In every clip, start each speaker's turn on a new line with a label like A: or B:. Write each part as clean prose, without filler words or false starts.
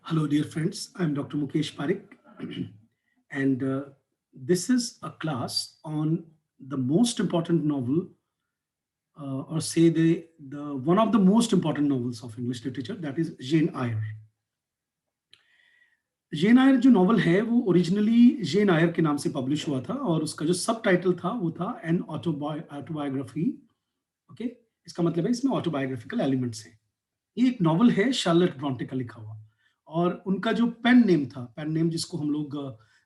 A: Hello, dear friends. I'm Dr. Mukesh Parik, and this is a class on the most important novel, or say the one of the most important novels of English literature, that is Jane Eyre. जेन आयर जो novel है वो originally जेन आयर के नाम से publish हुआ था और उसका जो सब टाइटल था वो था एन ऑटोबायोग्राफी। ओके, इसका मतलब है इसमें ऑटोबायोग्राफिकल एलिमेंट्स हैं। ये एक नॉवल है शार्लेट ब्रॉन्टे का लिखा हुआ और उनका जो पेन नेम था, पेन नेम जिसको हम लोग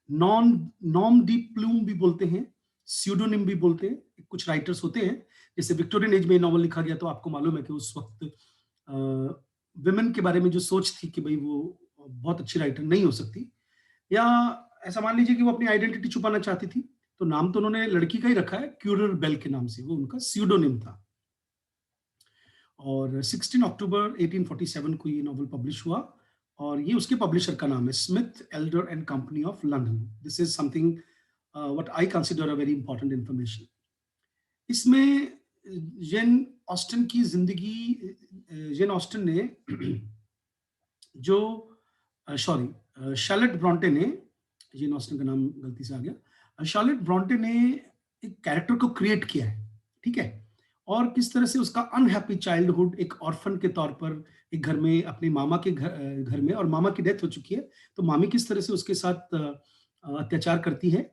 A: नॉन नॉम डी प्लूम भी बोलते हैं, स्यूडोनिम भी बोलते हैं। कुछ राइटर्स होते हैं, जैसे विक्टोरियन एज में नॉवल लिखा गया तो आपको मालूम है कि उस वक्त विमेन के बारे में जो सोच थी कि भाई वो बहुत अच्छी राइटर नहीं हो सकती, या ऐसा मान लीजिए कि वो अपनी आइडेंटिटी छुपाना चाहती थी, तो नाम तो उन्होंने लड़की का ही रखा है, क्यूरर बेल के नाम से, वो उनका स्यूडोनिम था। और 16 अक्टूबर 1847 को ये नॉवल पब्लिश हुआ और ये उसके पब्लिशर का नाम है, Smith Elder and company of London. This is something what I consider a very important information. इसमें जेन ऑस्टन की जिंदगी, जेन ऑस्टन ने जो शार्लेट ब्रॉन्टे ने, जेन ऑस्टन का नाम गलती से आ गया, शार्लेट ब्रॉन्टे ने एक कैरेक्टर को क्रिएट किया है, ठीक है, और किस तरह से उसका अनहैप्पी चाइल्डहुड एक ऑर्फन के तौर पर एक घर में अपने मामा के घर में, और मामा की डेथ हो चुकी है, तो मामी किस तरह से उसके साथ अत्याचार करती है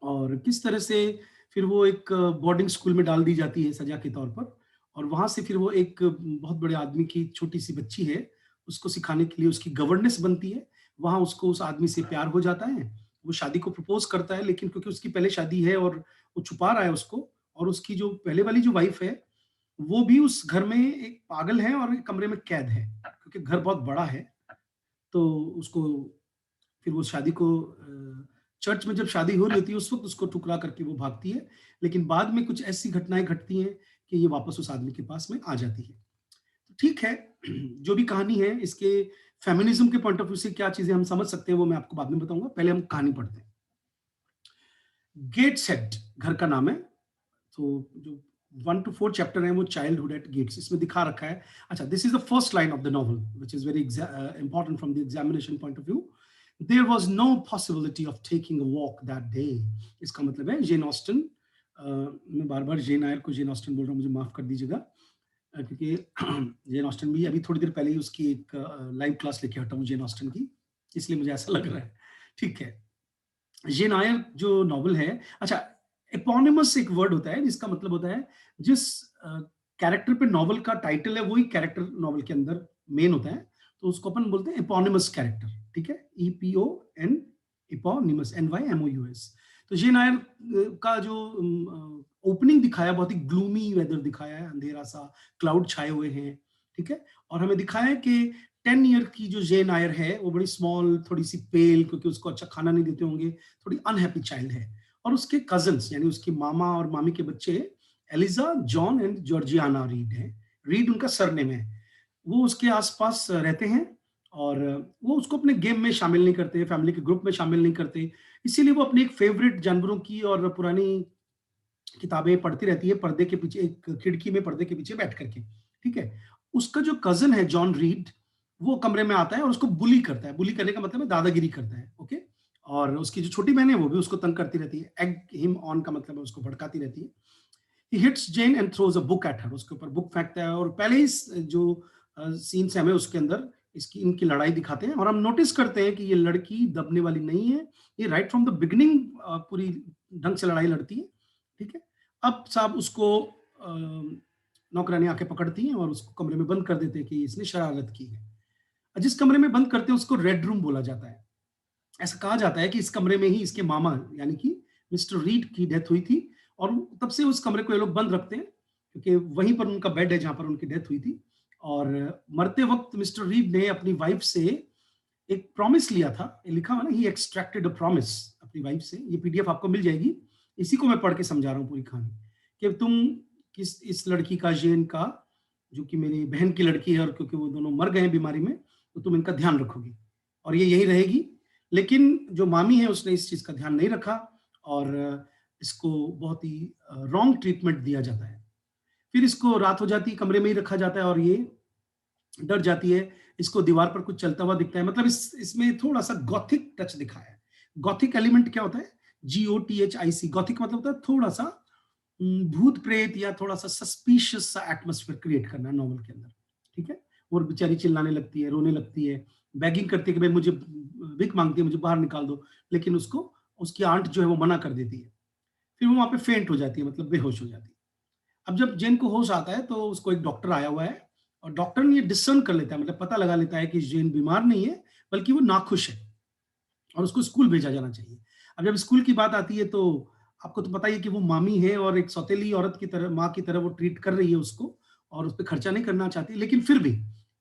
A: और किस तरह से फिर वो एक बोर्डिंग स्कूल में डाल दी जाती है सजा के तौर पर, और वहां से फिर वो एक बहुत बड़े आदमी की छोटी सी बच्ची है, उसको सिखाने के लिए उसकी गवर्नेंस बनती है। वहां उसको उस आदमी से प्यार हो जाता है, वो शादी को प्रपोज करता है, लेकिन क्योंकि उसकी पहले शादी है और वो छुपा रहा है उसको, और उसकी जो पहले वाली जो वाइफ है वो भी उस घर में एक पागल है और एक कमरे में कैद है, क्योंकि घर बहुत बड़ा है। तो उसको फिर वो शादी को चर्च में जब शादी हो रही होती है उस वक्त उसको ठुकरा करके वो भागती है, लेकिन बाद में कुछ ऐसी घटनाएं घटती हैं कि ये वापस उस आदमी के पास में आ जाती है। तो ठीक है, जो भी कहानी है इसके फेमिनिज्म के पॉइंट ऑफ व्यू से क्या चीजें हम समझ सकते हैं वो मैं आपको बाद में बताऊंगा, पहले हम कहानी पढ़ते हैं। गेट्स हेड घर का नाम है। तो जो 1 to 4 चैप्टर है वो चाइल्डहुड एट गेट्स इसमें दिखा रखा है। अच्छा, this is the first line of the novel which is very important from the examination point of view. There was no possibility of taking a walk that day. इसका मतलब है Jane Austen, मैं बार बार जेन आयर को जेन ऑस्टन बोल रहा हूँ, मुझे माफ कर दीजिएगा, क्योंकि जेन ऑस्टन भी अभी थोड़ी देर पहले ही उसकी एक लाइव क्लास लेके हटा हूँ जेन ऑस्टन की, इसलिए मुझे ऐसा लग रहा है। ठीक है, जेन आयर जो नॉवल है, अच्छा, एपोनिमस एक वर्ड होता है जिसका मतलब होता है जिस कैरेक्टर पे नॉवल का टाइटल है वही कैरेक्टर नॉवल के अंदर मेन होता है, तो उसको अपन बोलते हैं एपोनिमस कैरेक्टर, ठीक है, EPON, एपोनिमस, NYMOUS। तो जेन आयर का जो ओपनिंग दिखाया बहुत ही ग्लूमी वेदर दिखाया है, अंधेरा सा, क्लाउड छाए हुए हैं, ठीक है, और हमें दिखाया है कि 10 ईयर की जो जेन आयर है वो बड़ी स्मॉल, थोड़ी सी पेल, क्योंकि उसको अच्छा खाना नहीं देते होंगे, थोड़ी अनहैप्पी चाइल्ड है, और उसके कजन्स यानी उसके मामा और मामी के बच्चे Eliza, John and Georgiana Reed है, रीड उनका सरनेम है, वो उसके आसपास रहते हैं, और वो उसको अपने गेम में शामिल नहीं करते, फैमिली के ग्रुप में शामिल नहीं करते, इसीलिए वो अपनी एक फेवरेट जानवरों की और पुरानी किताबें पढ़ती रहती है पर्दे के पीछे, एक खिड़की में पर्दे के पीछे बैठ करके, ठीक है। उसका जो कजन है जॉन रीड, वो कमरे में आता है और उसको बुली करता है, बुली करने का मतलब है दादागिरी करता है, ओके, और उसकी जो छोटी बहन है वो भी उसको तंग करती रहती है, एग हिम ऑन का मतलब है उसको भड़काती रहती है। He hits Jane and throws a book at her, उसके ऊपर बुक फेंकता है, और पहले ही जो सीन्स है हमें उसके अंदर इसकी इनकी लड़ाई दिखाते हैं, और हम नोटिस करते हैं कि ये लड़की दबने वाली नहीं है, ये राइट फ्रॉम द बिगिनिंग पूरी ढंग से लड़ाई लड़ती है, ठीक है। अब साहब उसको नौकरानी आके पकड़ती हैं और उसको कमरे में बंद कर देते हैं कि इसने शरारत की है। जिस कमरे में बंद करते हैं उसको रेड रूम बोला जाता है। ऐसा कहा जाता है कि इस कमरे में ही इसके मामा यानी कि मिस्टर रीड की डेथ हुई थी, और तब से उस कमरे को ये लोग बंद रखते हैं, क्योंकि वहीं पर उनका बेड है जहां पर उनकी डेथ हुई थी। और मरते वक्त मिस्टर रीड ने अपनी वाइफ से एक प्रॉमिस लिया था, ये लिखा हुआ ना, ही एक्सट्रैक्टेड अ प्रॉमिस अपनी वाइफ से, ये PDF आपको मिल जाएगी, इसी को मैं पढ़ के समझा रहा हूँ पूरी कहानी, कि तुम किस इस लड़की का, जेन का, जो कि मेरी बहन की लड़की है, और क्योंकि वो दोनों मर गए हैं बीमारी में, तो तुम इनका ध्यान रखोगी और ये यही रहेगी। लेकिन जो मामी है उसने इस चीज का ध्यान नहीं रखा, और इसको बहुत ही रॉन्ग ट्रीटमेंट दिया जाता है। फिर इसको रात हो जाती है, कमरे में ही रखा जाता है, और ये डर जाती है, इसको दीवार पर कुछ चलता हुआ दिखता है, मतलब इसमें थोड़ा सा गॉथिक टच दिखाया है। गॉथिक एलिमेंट क्या होता है? GOTHIC, गॉथिक मतलब होता है थोड़ा सा भूत प्रेत या थोड़ा सा सस्पिशियस सा एटमॉस्फेयर क्रिएट करना है नॉवल के अंदर, ठीक है? और बेचारी चिल्लाने लगती है, रोने लगती है, बेगिंग करती है कि भाई मुझे, भीख मांगती है मुझे बाहर निकाल दो, लेकिन उसको उसकी आंट जो है वो मना कर देती है। फिर वो वहां पे फेंट हो जाती है, मतलब बेहोश हो जाती है। अब जब जेन को होश आता है तो उसको एक डॉक्टर आया हुआ है, और डॉक्टर ये डिस्कर्न कर लेता है, मतलब पता लगा लेता है कि जेन बीमार नहीं है, बल्कि वो नाखुश है, और उसको स्कूल भेजा जाना चाहिए। अब जब स्कूल की बात आती है तो आपको तो पता ही है कि वो मामी है, और एक सौतेली औरत की तरह, माँ की तरह वो ट्रीट कर रही है उसको, और उस पर खर्चा नहीं करना चाहती, लेकिन फिर भी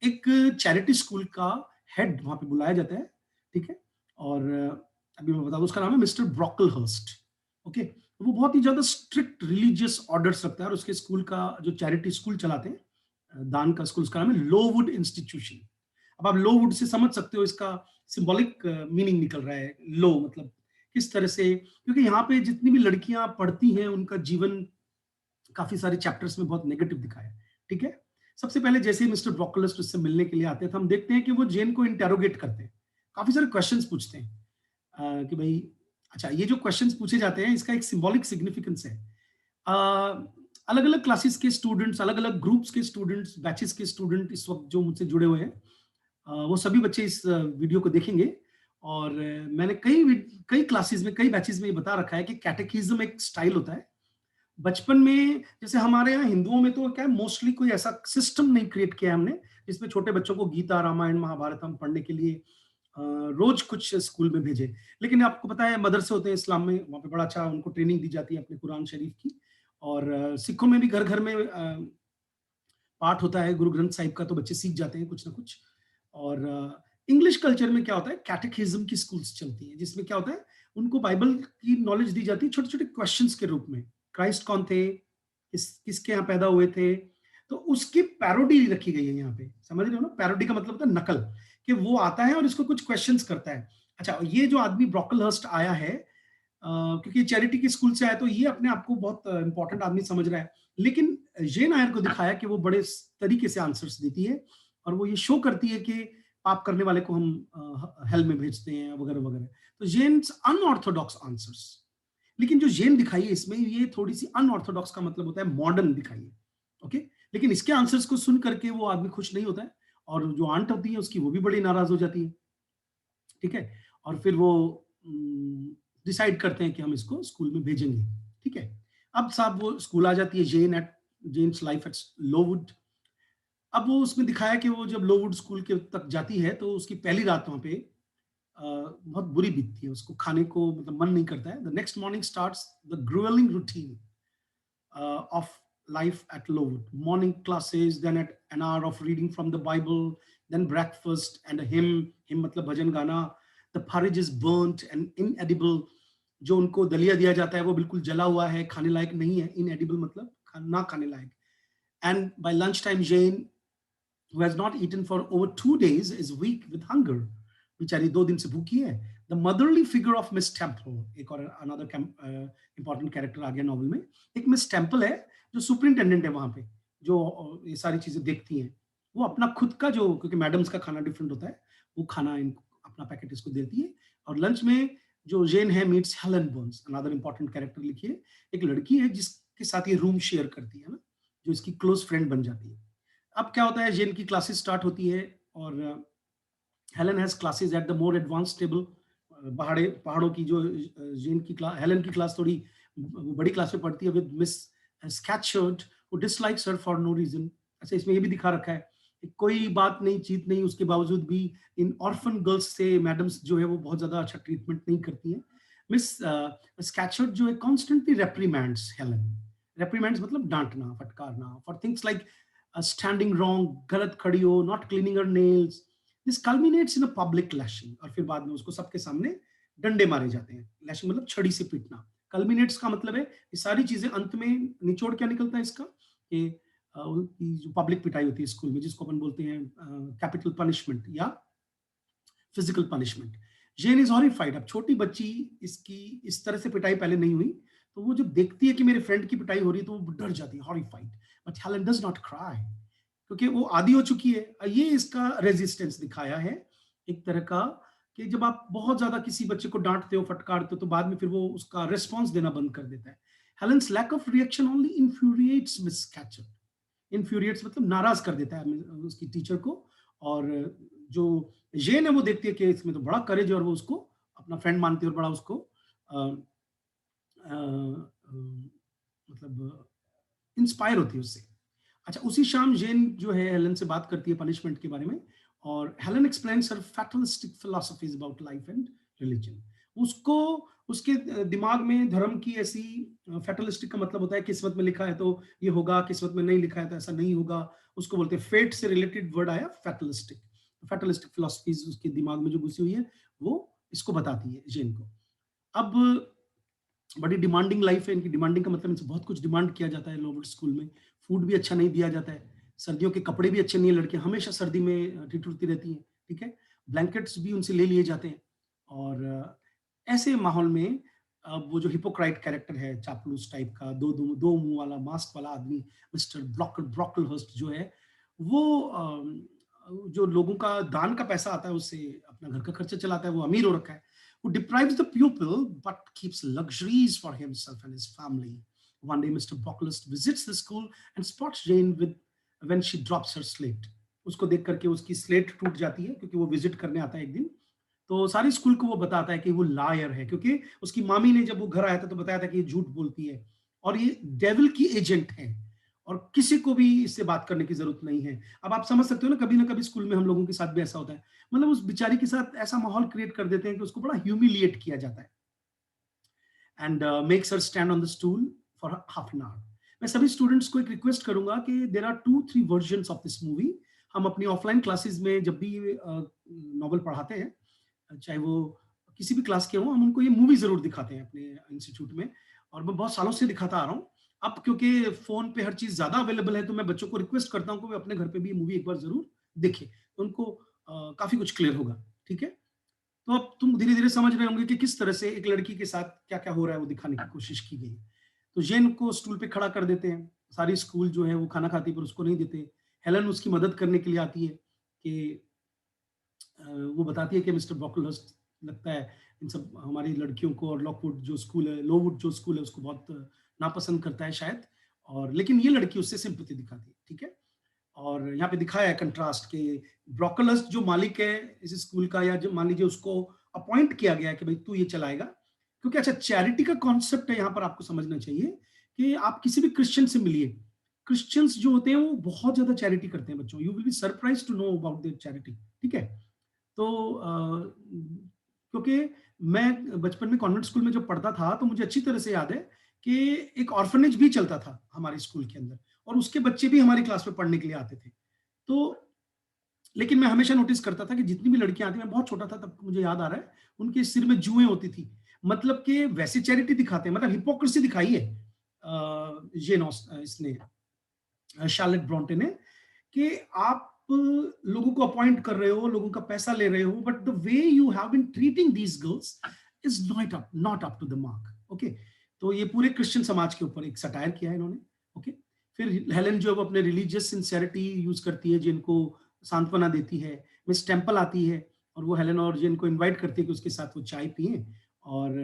A: एक चैरिटी स्कूल का हेड वहां पे बुलाया जाता है, ठीक है? और अभी मैं बता दूं, उसका नाम है मिस्टर ब्रॉकलहर्स्ट। ओके, वो बहुत ही ज्यादा स्ट्रिक्ट रिलीजियस ऑर्डर्स रखता है, और उसके स्कूल का जो चैरिटी स्कूल चलाते हैं, दान का स्कूल, उसका नाम है लोवुड इंस्टीट्यूशन। अब आप लोवुड से समझ सकते हो इसका सिंबॉलिक मीनिंग निकल रहा है। लो मतलब किस तरह से, क्योंकि यहाँ पे जितनी भी लड़कियां पढ़ती हैं उनका जीवन काफी सारे चैप्टर्स में बहुत नेगेटिव दिखाया है, ठीक है? सबसे पहले जैसे ही मिस्टर ब्रोकोलिस्ट उससे मिलने के लिए आते हैं, तो हम देखते हैं कि वो जेन को इंटेरोगेट करते हैं, काफी सारे क्वेश्चंस पूछते हैं, कि भाई, अच्छा, ये जो क्वेश्चंस पूछे जाते हैं इसका एक सिंबॉलिक सिग्निफिकेंस है। अलग अलग क्लासेस के स्टूडेंट्स, अलग अलग ग्रुप्स के स्टूडेंट्स, बैचेस के स्टूडेंट इस वक्त जो मुझसे जुड़े हुए हैं, वो सभी बच्चे इस वीडियो को देखेंगे। और मैंने कई क्लासेस में, कई बैचेस में ये बता रखा है कि कैटेकिज्म एक स्टाइल होता है। बचपन में जैसे हमारे यहाँ हिंदुओं में तो क्या है, मोस्टली कोई ऐसा सिस्टम नहीं क्रिएट किया हमने जिसमें छोटे बच्चों को गीता, रामायण, महाभारत हम पढ़ने के लिए रोज कुछ स्कूल में भेजे। लेकिन आपको पता है मदरसे होते हैं इस्लाम में, वहाँ पे बड़ा अच्छा उनको ट्रेनिंग दी जाती है अपने कुरान शरीफ की। और सिखों में भी घर घर में पाठ होता है गुरु ग्रंथ साहिब का, तो बच्चे सीख जाते हैं कुछ ना कुछ। और इंग्लिश कल्चर में क्या होता है, कैटेकिज्म की स्कूल्स चलती हैं, जिसमें क्या होता है, उनको बाइबल की नॉलेज दी जाती है छोटे छोटे क्वेश्चंस के रूप में। क्राइस्ट कौन थे, किसके यहाँ पैदा हुए थे, तो उसकी पैरोडी रखी गई है यहाँ पे, समझ रहे हो ना? पैरोडी का मतलब होता है नकल, कि वो आता है और इसको कुछ क्वेश्चंस करता है। अच्छा, ये जो आदमी ब्रोकलहर्स्ट आया है, क्योंकि चैरिटी के स्कूल से आया, तो ये अपने आप को बहुत इंपॉर्टेंट आदमी समझ रहा है। लेकिन ये नायर को दिखाया कि वो बड़े तरीके से आंसर्स देती है, और वो ये शो करती है कि पाप करने वाले को हम हेल में भेजते हैं, वगैरह वगैरह। तो जेन्स अनऑर्थोडॉक्स आंसर्स, लेकिन जो जेन दिखाई है इसमें, ये थोड़ी सी अनऑर्थोडॉक्स का मतलब होता है मॉडर्न दिखाई है। ओके, लेकिन इसके आंसर्स को सुन करके वो आदमी खुश नहीं होता है, और जो आंट होती है उसकी, वो भी बड़ी नाराज हो जाती है, ठीक है? और फिर वो डिसाइड करते हैं कि हम इसको स्कूल में भेजेंगे, ठीक है? अब साहब वो स्कूल आ जाती है, जेन्स लाइफ एट लोवुड। अब वो उसमें दिखाया कि वो जब लोवुड स्कूल के तक जाती है, तो उसकी पहली रात वहां पे बहुत बुरी बीतती है, उसको खाने को मतलब मन नहीं करता है। The next morning starts the gruelling routine of life at Lowood. Morning classes, then at an hour of reading from the Bible, then breakfast and a hymn. Hymn मतलब भजन गाना. The porridge is burnt and inedible. जो उनको दलिया दिया जाता है वो बिल्कुल जला हुआ है, खाने लायक नहीं है. Inedible मतलब ना खाने लायक. And by lunchtime, Jane, who has not eaten for over 2 days, is weak with hunger. बेचारी 2 दिन से भूखी है. The motherly figure of Miss Temple, एक और another important character आ गया नॉवल में. एक मिस टेम्पल है जो सुपरिंटेंडेंट है वहां पे, जो ये सारी चीजें देखती हैं। वो अपना खुद का जो, क्योंकि मैडम्स का खाना डिफरेंट होता है, वो खाना इनको अपना पैकेट इसको देती है। और लंच में जो जेन है meets Helen Burns, another important character लिखिए। एक लड़की है जिसके साथ ये रूम शेयर करती है ना, जो इसकी क्लोज फ्रेंड बन जाती है। अब क्या होता है, जेन की क्लासेस स्टार्ट होती है, और Helen has classes at the more advance table. पहाड़ों की जो जेन की क्लास, हेलन की क्लास थोड़ी बड़ी क्लास में पढ़ती है, with Miss Scatcherd who dislikes her for no reason. अच्छा, इसमें ये भी दिखा रखा है कि कोई बात नहीं, चीत नहीं, उसके बावजूद भी इन ऑर्फन गर्ल्स से मैडम्स जो है वो बहुत ज्यादा अच्छा ट्रीटमेंट नहीं करती हैं। मिस स्कैटशर्ट जो है कॉन्स्टेंटली रेप्रीमैंड्स हेलन। रेप्रीमैंड्स मतलब डांटना, फटकारना, for things like standing wrong, गलत खड़ी हो, not cleaning her nails. This culminates in a public lashing, और फिर बाद में उसको सबके सामने डंडे मारे जाते हैं। लैशिंग मतलब छड़ी से पीटना। कल्मिनेट्स का मतलब है ये सारी चीजें अंत में निचोड़ क्या निकलता है इसका, कि उनकी जो पब्लिक पिटाई होती है स्कूल में, जिसको अपन बोलते हैं कैपिटल पनिशमेंट या physical punishment. Jane is horrified. अब छोटी बच्ची, इसकी इस तरह से पिटाई पहले नहीं हुई, तो वो जब देखती है कि मेरे फ्रेंड की पिटाई हो रही है, तो वो डर जाती है, horrified. But Helen does not cry, क्योंकि वो आदी हो चुकी है। ये इसका रेजिस्टेंस दिखाया है एक तरह का, कि जब आप बहुत ज्यादा किसी बच्चे को डांटते हो, फटकारते हो, तो बाद में फिर वो उसका रिस्पॉन्स देना बंद कर देता है। Helen's lack of reaction only infuriates Miss Scatcherd. Infuriates मतलब नाराज कर देता है उसकी टीचर को। और जो जेन है वो देखती है कि इसमें तो बड़ा करेज है, और वो उसको अपना फ्रेंड मानती है और बड़ा उसको अ, अ, मतलब इंस्पायर होती है उससे। अच्छा, उसी शाम जेन जो है हेलन से बात करती है पनिशमेंट के बारे में, और Helen explains her fatalistic philosophies about life and religion. उसको उसके दिमाग में धर्म की ऐसी फैटलिस्टिक का मतलब होता है किस्मत में लिखा है तो ये होगा, किस्मत में नहीं लिखा है तो ऐसा नहीं होगा। उसको बोलते हैं फेट से रिलेटेड वर्ड आया फैटलिस्टिक। फैटलिस्टिक फिलॉसफीज उसके दिमाग में जो घुसी हुई है वो इसको बताती है जेन को। अब बड़ी डिमांडिंग लाइफ है इनकी। डिमांडिंग का मतलब इनसे बहुत कुछ डिमांड किया जाता है लोवर्ड स्कूल में। फूड भी अच्छा नहीं दिया जाता है, सर्दियों के कपड़े भी अच्छे नहीं है, लड़कियां हमेशा सर्दी में ठिठुरती रहती हैं, ठीक है। ब्लैंकेट्स भी उनसे ले लिए जाते हैं। और ऐसे माहौल में वो जो हिपोक्राइट कैरेक्टर है, चापलूस टाइप का, दो मुंह वाला मास्क वाला आदमी, मिस्टर ब्रॉकलहर्स्ट जो है, वो जो लोगों का दान का पैसा आता है उससे अपना घर का खर्चा चलाता है, वो अमीर हो रखा है। Who deprives the pupil but keeps luxuries for himself and his family. One day, Mr. Brocklehurst visits the school and spots Jane with when she drops her slate. उसको देख करके उसकी स्लेट टूट जाती है, क्योंकि वो विजिट करने आता है एक दिन। तो सारी स्कूल को वो बताता है कि वो लायर है, क्योंकि उसकी मामी ने जब वो घर आया था तो बताया था कि ये झूठ बोलती है और ये डेविल की एजेंट है, और किसी को भी इससे बात करने की जरूरत नहीं है। अब आप समझ सकते हो ना कभी स्कूल में हम लोगों के साथ भी ऐसा होता है। मतलब उस बिचारी के साथ ऐसा माहौल क्रिएट कर देते हैं कि उसको बड़ा ह्यूमिलिएट किया जाता है, and makes her stand on the stool for half an hour. मैं सभी स्टूडेंट्स को एक रिक्वेस्ट करूंगा कि there are 2-3 versions of this movie. हम अपनी ऑफलाइन क्लासेस में जब भी नॉवल पढ़ाते हैं, चाहे वो किसी भी क्लास के हों, हम उनको ये मूवी जरूर दिखाते हैं अपने इंस्टीट्यूट में, और मैं बहुत सालों से दिखाता आ रहा हूँ। अब क्योंकि फोन पे हर चीज ज्यादा अवेलेबल है, तो मैं बच्चों को रिक्वेस्ट करता हूँ कि वे अपने घर पे भी ये मूवी एक बार जरूर देखें, तो उनको काफी कुछ क्लियर होगा, ठीक है। तो अब तुम धीरे धीरे समझ रहे होंगे कि किस तरह से एक लड़की के साथ क्या क्या हो रहा है वो दिखाने की कोशिश की गई। तो जेन को स्टूल पे खड़ा कर देते हैं, सारी स्कूल जो है वो खाना खाती है पर उसको नहीं देते। हेलन उसकी मदद करने के लिए आती है कि वो बताती है कि मिस्टर ब्रॉकलहर्स्ट लगता है इन सब हमारी लड़कियों को, और लॉकवुड जो स्कूल है, लोवुड जो स्कूल है, उसको बहुत नापसंद करता है शायद। और लेकिन ये लड़की उससे सिंपैथी दिखाती है, ठीक है। और यहाँ पे दिखाया है कंट्रास्ट के ब्रोकलस जो मालिक है इस स्कूल का, या जो मान लीजिए उसको अपॉइंट किया गया है कि भाई तू ये चलाएगा, क्योंकि अच्छा चैरिटी का कॉन्सेप्ट है यहाँ पर आपको समझना चाहिए कि आप किसी भी क्रिश्चियन से मिलिए। क्रिश्चियंस जो होते हैं वो बहुत ज्यादा चैरिटी करते हैं बच्चों। You will be surprise to know about their charity, ठीक है। तो क्योंकि मैं बचपन में कॉन्वेंट स्कूल में जब पढ़ता था तो मुझे अच्छी तरह से याद है कि एक ऑर्फनेज भी चलता था हमारे स्कूल के अंदर, और उसके बच्चे भी हमारी क्लास में पढ़ने के लिए आते थे। तो लेकिन मैं हमेशा नोटिस करता था कि जितनी भी लड़कियां आती, मैं बहुत छोटा था तब, मुझे याद आ रहा है, उनके सिर में जुएं होती थी। मतलब कि वैसे चैरिटी दिखाते हैं, मतलब हिपोक्रेसी दिखाई है इसने, शार्लेट ब्रॉन्टे ने, कि आप लोगों को अपॉइंट कर रहे हो, लोगों का पैसा ले रहे हो, but the way you have been treating these girls is not up to the mark. Okay, तो ये पूरे क्रिश्चियन समाज के ऊपर एक सटायर किया है इन्होंने। ओके, फिर हेलेन जो अपने रिलीजियस सिंसेरिटी यूज करती है, जिनको सांत्वना देती है। मिस टेम्पल आती है और वो हेलेन और जिनको इनवाइट करती है कि उसके साथ वो चाय पिए। और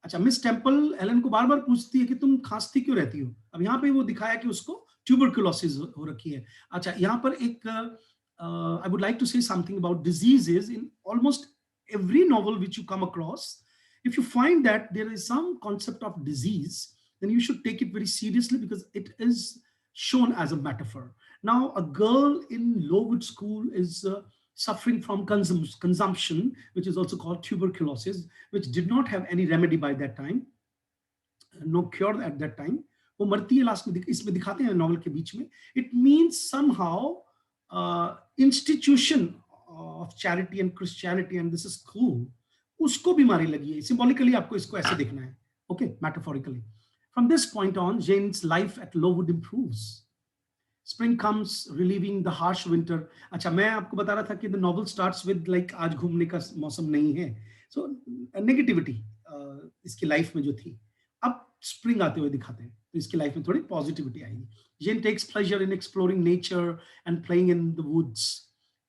A: अच्छा, मिस टेम्पल हेलेन को बार बार पूछती है कि तुम खांसती क्यों रहती हो। अब यहाँ पे वो दिखाया कि उसको ट्यूबरकुलोसिस हो रखी है। अच्छा, यहाँ पर एक I would like to say something about diseases in almost every novel which you come across. If you find that there is some concept of disease, then you should take it very seriously because it is shown as a metaphor. Now, a girl in Lowood School is suffering from consumption, which is also called tuberculosis, which did not have any remedy by that time, no cure at that time. वो मरती है last में, इसमें दिखाते हैं novel के बीच में। It means somehow institution of charity and Christianity and this school, उसको बीमारी लगी है। सिंबॉलिकली आपको इसको ऐसे देखना है, okay, metaphorically. From this point on Jane's life at Lowood improves. Spring comes relieving the harsh winter. अच्छा, मैं आपको बता रहा था कि the novel starts with like आज घूमने का मौसम नहीं है, सो नेगेटिविटी इसकी लाइफ में जो थी, अब स्प्रिंग आते हुए दिखाते हैं। तो इसकी लाइफ में थोड़ी पॉजिटिविटी आएगी. Jane takes pleasure in exploring nature and playing in the woods.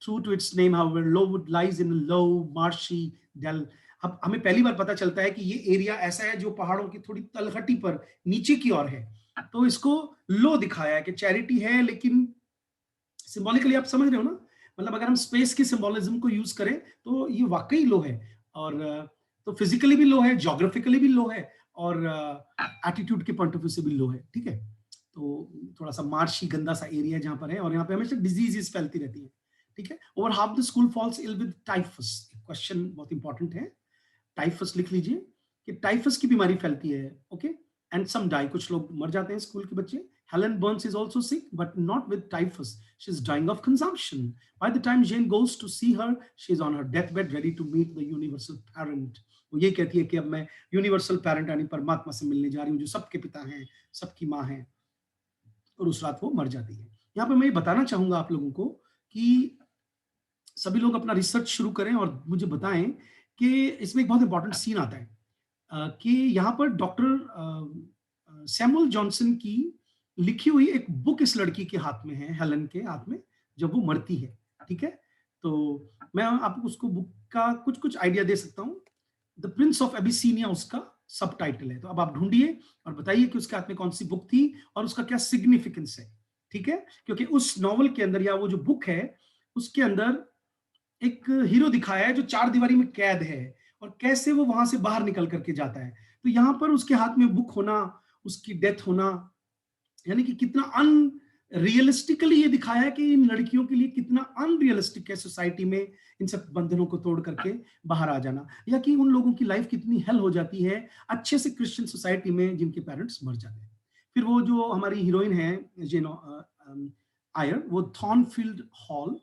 A: True to its name, however, Lowood lies in a low, marshy dell. अब हमें पहली बार पता चलता है कि ये एरिया ऐसा है जो पहाड़ों की थोड़ी तलहटी पर नीचे की ओर है. तो इसको लो दिखाया है कि चैरिटी है, लेकिन सिंबॉलिकली आप समझ रहे हो ना, मतलब अगर हम स्पेस की सिंबोलिज्म को यूज करें तो ये वाकई लो है. और तो फिजिकली भी लो है, ज्योग्राफिकली भी लो है, और एटीट्यूड के पॉइंट ऑफ व्यू से भी लो है. ठीक है, तो थोड़ा सा मार्शी गंदा सा एरिया जहां पर है, और यहाँ पे हमेशा डिजीजेस फैलती रहती है. ठीक है, over half the school falls ill with typhus. Question बहुत इंपॉर्टेंट है, टाइफस लिख लीजिए कि टाइफस की बीमारी फैलती है. ओके, एंड सम डाई, कुछ लोग मर जाते हैं स्कूल के बच्चे. Helen Burns is also sick, but not with typhus. She's dying of consumption. By the time Jane goes to see her, she's on her deathbed, ready to meet the universal parent. वो ये कहती है कि अब मैं universal parent यानी परमात्मा से मिलने जा रही हूँ, जो सबके पिता हैं, सबकी माँ हैं. और उस रात वो मर जाती है. यहाँ पे मैं ये बताना चाहूंगा आप लोगों को कि सभी लोग अपना रिसर्च शुरू करें और मुझे बताएं कि इसमें एक बहुत इंपॉर्टेंट सीन आता है कि यहाँ पर डॉक्टर सैमुअल जॉनसन की लिखी हुई एक बुक इस लड़की के हाथ में है, हेलन के हाथ में, जब वो मरती है. ठीक है, तो मैं आपको उसको बुक का कुछ कुछ आइडिया दे सकता हूँ. द प्रिंस ऑफ एबिसीनिया उसका सब टाइटल है. तो अब आप ढूंढिए और बताइए कि उसके हाथ में कौन सी बुक थी और उसका क्या सिग्निफिकेंस है. ठीक है, क्योंकि उस नॉवल के अंदर या वो जो बुक है उसके अंदर एक हीरो दिखाया है जो चार दीवारी में कैद है और कैसे वो वहां से बाहर निकल करके जाता है. तो यहाँ पर उसके हाथ में बुक होना, उसकी डेथ होना, यानी कि कितना अनरियलिस्टिकली ये दिखाया है कि इन लड़कियों के लिए कितना अनरियलिस्टिक है सोसाइटी में इन सब बंधनों को तोड़ करके बाहर आ जाना, या कि उन लोगों की लाइफ कितनी हेल हो जाती है अच्छे से क्रिश्चियन सोसाइटी में जिनके पेरेंट्स मर जाते हैं. फिर वो जो हमारी हीरोइन है जेन आयर, वो थॉर्नफील्ड हॉल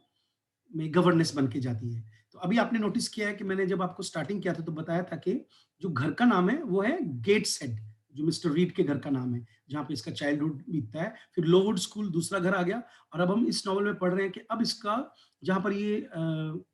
A: में गवर्नेंस बन के जाती है. तो अभी आपने नोटिस किया है कि मैंने जब आपको स्टार्टिंग किया था तो बताया था कि जो घर का नाम है वो है गेट्स हेड, जो मिस्टर रीड के घर का नाम है, जहाँ पे इसका चाइल्डहुड बीतता है. फिर लोवुड स्कूल दूसरा घर आ गया, और अब हम इस नॉवल में पढ़ रहे हैं कि अब इसका जहाँ पर ये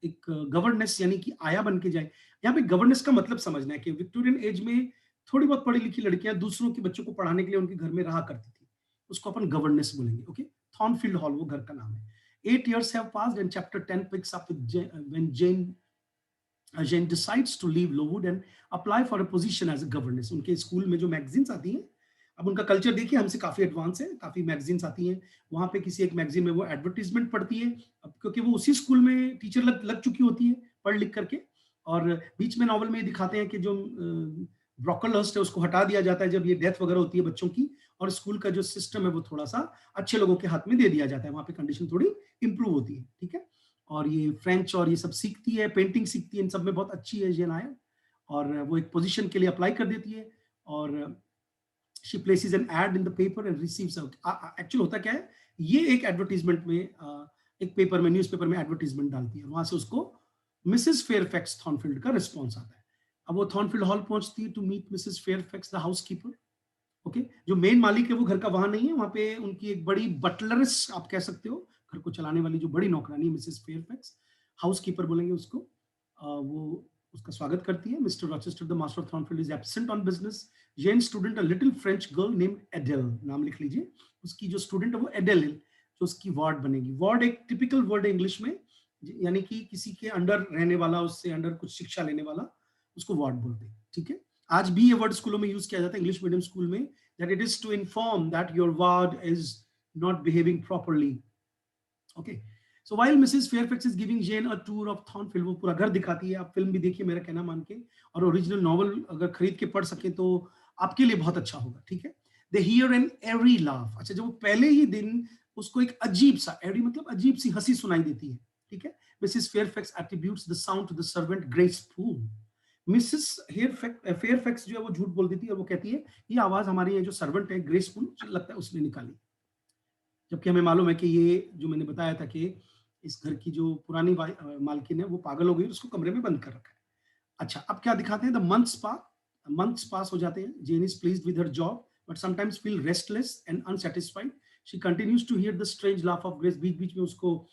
A: एक गवर्नेंस यानी कि आया बन के जाए. यहाँ पे गवर्नेंस का मतलब समझना है कि विक्टोरियन एज में थोड़ी बहुत पढ़ी लिखी लड़कियां दूसरों के बच्चों को पढ़ाने के लिए उनके घर में रहा करती थी, उसको अपन गवर्नेंस बोलेंगे. ओके, थॉर्नफील्ड हॉल वो घर का नाम है. 8 years have passed, and chapter 10 picks up with when Jane decides to leave Lowood and apply for a position as a governess. उनके स्कूल में जो मैगजीन्स आती हैं, अब उनका कल्चर देखिए हमसे काफी एडवांस है, काफी मैगजीन्स आती हैं. वहां पे किसी एक मैगजीन में वो एडवर्टीजमेंट पढ़ती है, अब क्योंकि वो उसी स्कूल में टीचर लग चुकी होती है पढ़ लिख करके. और बीच में नॉवल में ये दिखाते हैं कि जो ब्रोकलहर्स्ट है उसको हटा दिया जाता है जब ये डेथ वगैरह होती है बच्चों की, और स्कूल का जो सिस्टम है वो थोड़ा सा अच्छे लोगों के हाथ में दे दिया जाता है. वहां पे कंडीशन थोड़ी इंप्रूव होती है. ठीक है, और ये फ्रेंच और ये सब सीखती है, पेंटिंग सीखती है, इन सब में बहुत अच्छी है जेन आयर. और वो एक पोजीशन के लिए अप्लाई कर देती है, और she places an ad in the paper and receives. Actual होता क्या है, ये एक एडवर्टीजमेंट में एक पेपर में, न्यूज़पेपर में एडवर्टीजमेंट डालती है, वहां से उसको मिसेस फेयरफैक्स थॉर्नफील्ड का रिस्पॉन्स आता है. अब वो थॉर्नफील्ड हॉल पहुंचती है to meet Mrs Fairfax the housekeeper. Okay, जो मेन मालिक है वो घर का वहां नहीं है, वहां पे उनकी एक बड़ी बटलरस आप कह सकते हो, घर को चलाने वाली जो बड़ी नौकरानी है मिसेस फेयरफैक्स, हाउसकीपर बोलेंगे उसको. वो उसका स्वागत करती है. Mr Rochester the master of Thornfield is absent on business. Jane student a little French girl named Adele, नाम लिख लीजिए. उसकी जो स्टूडेंट है वो एडेल, जो उसकी वार्ड बनेगी. वार्ड एक टिपिकल वर्ड है इंग्लिश में, यानी कि किसी के अंडर रहने वाला, उससे अंडर कुछ शिक्षा लेने वाला, उसको वार्ड बोलते हैं. ठीक है, आज भी ये वर्ड स्कूलों में यूज किया जाता है इंग्लिश मीडियम स्कूल में, that it is to inform that your ward is not behaving properly. Okay, so while Mrs. Fairfax is giving Jane a tour of Thornfield, वो पूरा घर दिखाती है. आप फिल्म भी देखिए मेरा कहना मान के, और ओरिजिनल नॉवल अगर खरीद के पढ़ सके तो आपके लिए बहुत अच्छा होगा. ठीक है, they hear an airy laugh. अच्छा, जब वो पहले ही दिन उसको एक अजीब सा, airy मतलब अजीब सी हंसी सुनाई देती है. ठीक है, Mrs. Fairfax attributes the sound to the servant Grace Poole. Mrs Fairfax जो है वो झूठ बोल देती है और वो कहती है ये आवाज हमारी जो सर्वेंट है ग्रेसफुल, लगता है उसने निकाली, जबकि हमें मालूम है कि ये जो मैंने बताया था कि इस घर की जो पुरानी मालकिन है वो पागल हो गई, उसको कमरे में बंद कर रखा है. अच्छा, अब क्या दिखाते हैं, द मंथ्स पास हो जाते हैं. Jane is pleased with her job but sometimes feel restless and unsatisfied. She continues to hear the strange laugh of Grace. बीच बीच में उसको,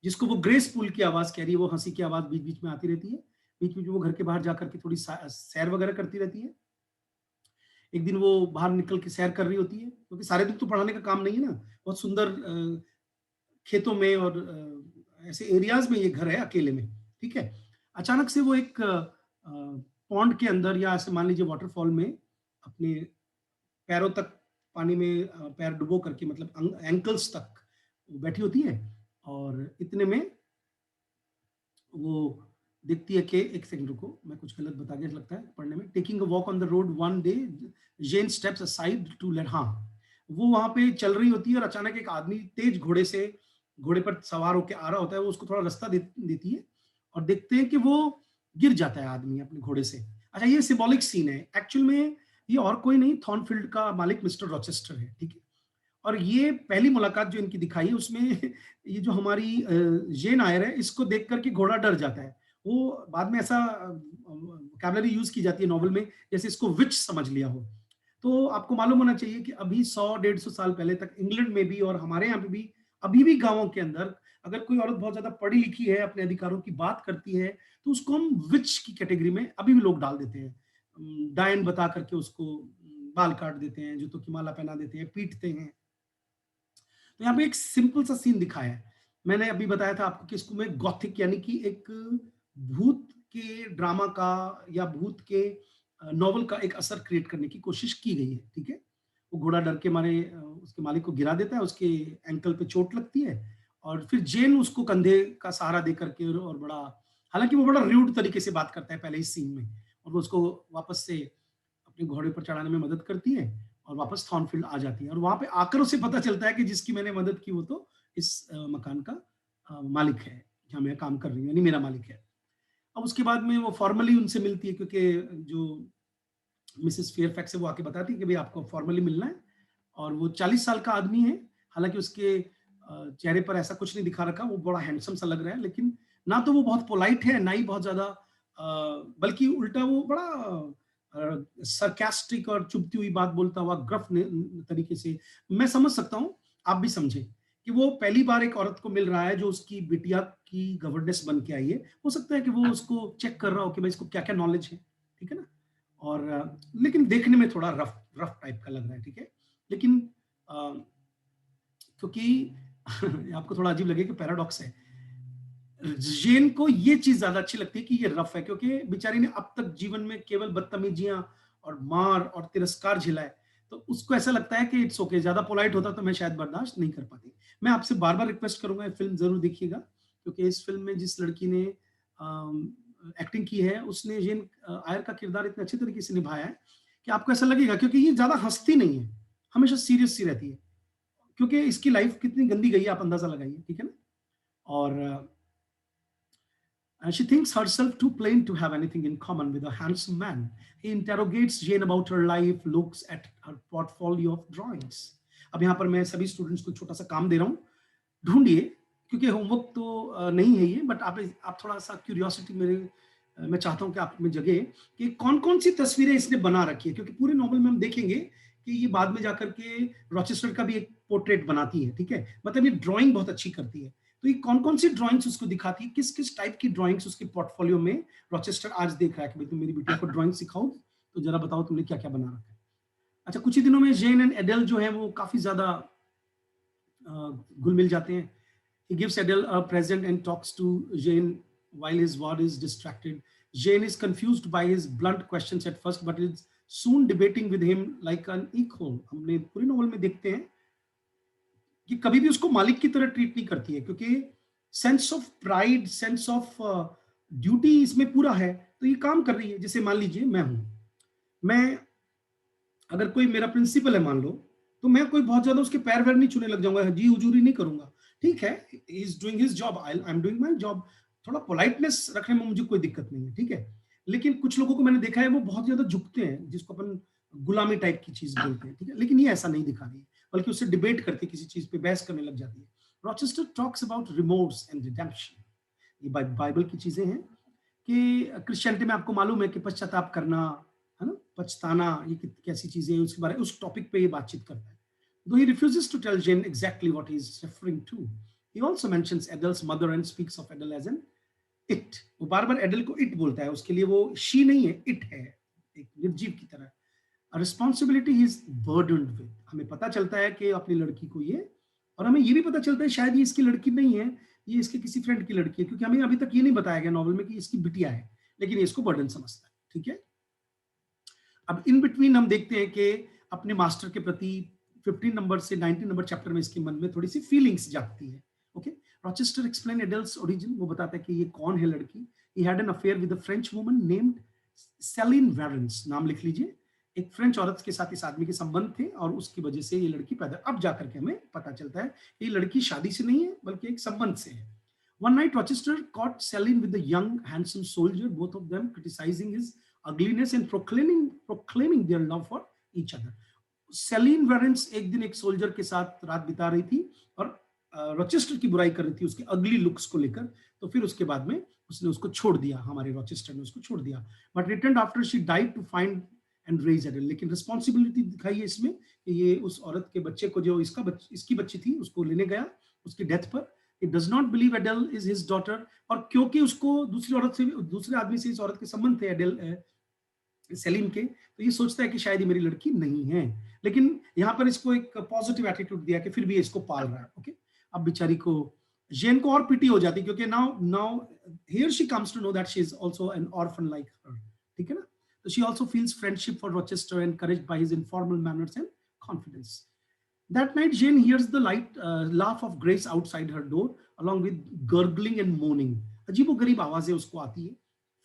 A: जिसको वो ग्रेस पुल की आवाज कह रही है, वो हंसी की आवाज बीच बीच में आती रहती है. बीच बीच में वो घर के बाहर जाकर के थोड़ी सैर वगैरह करती रहती है. एक दिन वो बाहर निकल के सैर कर रही होती है, क्योंकि सारे दिन तो पढ़ाने का काम नहीं है ना। बहुत सुंदर खेतों में और ऐसे एरियाज़ में ये घर है अकेले में, ठीक है? अचानक से वो एक पॉन्ड के अंदर या ऐसे मान लीजिए वाटरफॉल में अपने पैरों तक पानी में पैर डुबो करके मतलब एंकल्स तक वो बैठी होती है और इतने में वो देखती है कि एक सेकंड रुको, मैं कुछ गलत बता गया लगता है पढ़ने में। Taking a walk on the road one day, Jane steps aside to let, हाँ, वो वहां पे चल रही होती है और अचानक एक आदमी तेज घोड़े से, घोड़े पर सवार होकर आ रहा होता है, वो उसको थोड़ा रास्ता देती है और देखते हैं कि वो गिर जाता है आदमी अपने घोड़े से। अच्छा, ये सिंबॉलिक सीन है एक्चुअल में। ये और कोई नहीं, थॉर्नफील्ड का मालिक मिस्टर रॉचेस्टर है, ठीक है? और ये पहली मुलाकात जो इनकी दिखाई है उसमें ये जो हमारी जेन आयर है, इसको देख कर के घोड़ा डर जाता है। वो बाद में ऐसा वोकैब्युलरी यूज की जाती है नॉवल में, जैसे इसको विच समझ लिया हो। तो आपको मालूम होना चाहिए कि अभी 100-150 साल पहले तक इंग्लैंड में भी और हमारे यहाँ पे भी अभी भी गाँवों के अंदर अगर कोई औरत बहुत ज़्यादा पढ़ी लिखी है, अपने अधिकारों की बात करती है, तो उसको हम विच की कैटेगरी में अभी भी लोग डाल देते हैं। डायन बता करके उसको बाल काट देते हैं, जूतों की माला पहना देते हैं, पीटते हैं। तो यहाँ पे एक सिंपल सा सीन दिखाया है। मैंने अभी बताया था आपको कि इसको में गॉथिक यानी कि एक भूत के ड्रामा का या भूत के नॉवल का एक असर क्रिएट करने की कोशिश की गई है, ठीक है? वो घोड़ा डर के मारे उसके मालिक को गिरा देता है, उसके एंकल पे चोट लगती है और फिर जेन उसको कंधे का सहारा दे करके और बड़ा, हालाँकि वो बड़ा र्यूड तरीके से बात करता है पहले इस सीन में और वो उसको वापस से अपने घोड़े पर चढ़ाने में मदद करती है और वापस थॉर्नफील्ड आ जाती है और वहां पे आकर उसे पता चलता है कि जिसकी मैंने मदद की वो तो इस मकान का मालिक है, जहाँ मैं काम कर रही हूँ, यानी मेरा मालिक है। अब उसके बाद में वो फॉर्मली उनसे मिलती है, क्योंकि जो मिसेस फेयरफैक्स है वो आके बताती है कि भाई आपको फॉर्मली मिलना है और वो 40 साल का आदमी है। हालांकि उसके चेहरे पर ऐसा कुछ नहीं दिखा रखा, वो बड़ा हैंडसम सा लग रहा है, लेकिन ना तो वो बहुत पोलाइट है, ना ही बहुत ज्यादा बल्कि उल्टा वो बड़ा सरकास्टिक और चुभती हुई बात बोलता हुआ ग्रफ तरीके से। मैं समझ सकता हूँ, आप भी समझे कि वो पहली बार एक औरत को मिल रहा है जो उसकी बिटिया की गवर्नेंस बन के आई है। हो सकता है कि वो उसको चेक कर रहा हो कि भाई इसको क्या क्या नॉलेज है, ठीक है ना? और लेकिन देखने में थोड़ा रफ रफ टाइप का लग रहा है, ठीक है? लेकिन क्योंकि आपको थोड़ा अजीब लगे कि पैराडॉक्स है, जेन को ये चीज ज्यादा अच्छी लगती है कि ये रफ है, क्योंकि बेचारी ने अब तक जीवन में केवल बदतमीजियां और मार और तिरस्कार झेला है। तो उसको ऐसा लगता है कि इट्स ओके, ज्यादा पोलाइट होता तो मैं शायद बर्दाश्त नहीं कर पाती। मैं आपसे बार बार रिक्वेस्ट करूंगा ये फिल्म जरूर देखिएगा, क्योंकि इस फिल्म में जिस लड़की ने एक्टिंग की है उसने जेन आयर का किरदार इतने अच्छे तरीके से निभाया है कि आपको ऐसा लगेगा, क्योंकि ये ज्यादा हंसती नहीं है, हमेशा सीरियस सी रहती है, क्योंकि इसकी लाइफ कितनी गंदी गई है आप अंदाजा लगाइए, ठीक है ना? और she thinks herself too plain to have anything in common with a handsome man. He interrogates Jane about her life, looks at her portfolio of drawings. अब यहाँ पर मैं सभी स्टूडेंट्स को छोटा सा काम दे रहा हूँ, ढूंढिए, क्योंकि होमवर्क तो नहीं है ये, बट आप थोड़ा सा क्यूरियोसिटी मेरे मैं चाहता हूँ कि आप में जगे कि कौन कौन सी तस्वीरें इसने बना रखी है, क्योंकि पूरे नॉवल में हम देखेंगे कि ये बाद में जाकर के रॉचेस्टर का भी एक पोर्ट्रेट बनाती है, ठीक है? मतलब ये ड्राइंग बहुत अच्छी करती है। तो ये कौन कौन सी ड्राइंग्स उसको दिखाती है, किस किस टाइप की ड्राइंग्स उसके पोर्टफोलियो में रॉचेस्टर आज देख रहा है कि भाई तुम मेरी बिटिया को ड्राइंग सिखाओ, तो जरा बताओ तुमने क्या क्या बना रखा है। अच्छा, कुछ ही दिनों में जेन एंड एडेल जो है वो काफी ज्यादा घुल मिल जाते हैं। He gives Adele a present and talks to Jane while his ward is distracted. Jane is confused by his blunt questions at first, but is soon debating with him like an equal. हमने पूरी novel में देखते हैं कि कभी भी उसको मालिक की तरह ट्रीट नहीं करती है, क्योंकि sense of pride, sense of duty इसमें पूरा है, तो ये काम कर रही है। जैसे मान लीजिए मैं अगर कोई मेरा प्रिंसिपल है मान लो, तो मैं कोई बहुत ज्यादा उसके पैर वैर नहीं छूने लग जाऊंगा, जी हुजूरी नहीं करूंगा, ठीक है? He is doing his job, I am doing my job. थोड़ा पोलाइटनेस रखने में मुझे कोई दिक्कत नहीं है, ठीक है? लेकिन कुछ लोगों को मैंने देखा है वो बहुत ज्यादा झुकते हैं, जिसको अपन गुलामी टाइप की चीज बोलते हैं, ठीक है? लेकिन ये ऐसा नहीं दिखा रही है, बल्कि उससे डिबेट करती है, किसी चीज पे बहस करने लग जाती है। Rochester talks about remorse and redemption. ये बाइबल की चीजें हैं कि क्रिश्चियनिटी में आपको मालूम है कि पश्चाताप करना, है ना, पछताना, ये कैसी चीजें हैं, उसके बारे उस टॉपिक पे ये बातचीत करता है। Though he refuses to tell Jane exactly what he is referring to, he also mentions Adele's mother and speaks of Adele as an it. वो बार बार एडल को इट बोलता है, उसके लिए वो शी नहीं है, इट है, एक निर्जीव की तरह। Responsibility he is burdened with. हमें पता चलता है कि अपनी लड़की को ये, और हमें ये भी पता चलता है शायद ये इसकी लड़की नहीं है, ये इसके किसी फ्रेंड की लड़की है, क्योंकि हमें अभी तक ये नहीं बताया गया नॉवल में कि इसकी बिटिया है, लेकिन ये इसको बर्डन समझता है। ठीक है, अब इन बिटवीन हम देखते हैं कि अपने मास्टर के प्रति 15 नंबर से 19 नंबर चैप्टर में इसके मन में थोड़ी सी फीलिंग्स जागती है। Okay, Rochester explain Adele's origin, वो बताता है कि ये कौन है लड़की। He had an affair with a French woman named Celine Varens, नाम लिख लीजिए। एक फ्रेंच औरत के साथ इस आदमी के संबंध थे और उसकी वजह से ये लड़की पैदा, अब जाकर के हमें पता चलता है कि ये लड़की शादी से नहीं है बल्कि एक संबंध से है। One night, Rochester caught Celine with a young, handsome soldier, both of them criticizing his ugliness and proclaiming their love for each other. Celine Varens एक दिन एक सोल्जर के साथ रात बिता रही थी और रॉचेस्टर की बुराई कर रही थी उसके अगली लुक्स को लेकर। तो फिर उसके बाद में उसने उसको छोड़ दिया, हमारे रॉचेस्टर ने उसको छोड़ दिया। But return after she died to find and raise Adele. लेकिन रिस्पॉन्सिबिलिटी दिखाई है इसमें कि ये उस औरत के बच्चे को, जो इसकी बच्ची थी, उसको लेने गया उसकी डेथ पर। It does not believe Adele is his daughter, और क्योंकि उसको दूसरे आदमी से इस औरत के संबंध थे एडेल सेलिन के, तो ये सोचता है कि शायद ये मेरी लड़की नहीं है। लेकिन यहाँ पर इसको एक पॉजिटिव एटीट्यूड दिया कि फिर भी इसको पाल रहा है। ओके, अब बेचारी को, जेन को और पिटी हो जाती, क्योंकि now now here she comes to know that she is also an orphan like her. ठीक है ना, तो she also feels friendship for Rochester, encouraged by his informal manners and confidence. That night, Jane hears the light laugh of Grace outside her door, along with gurgling and moaning. अजीबोगरीब आवाजें उसको आती है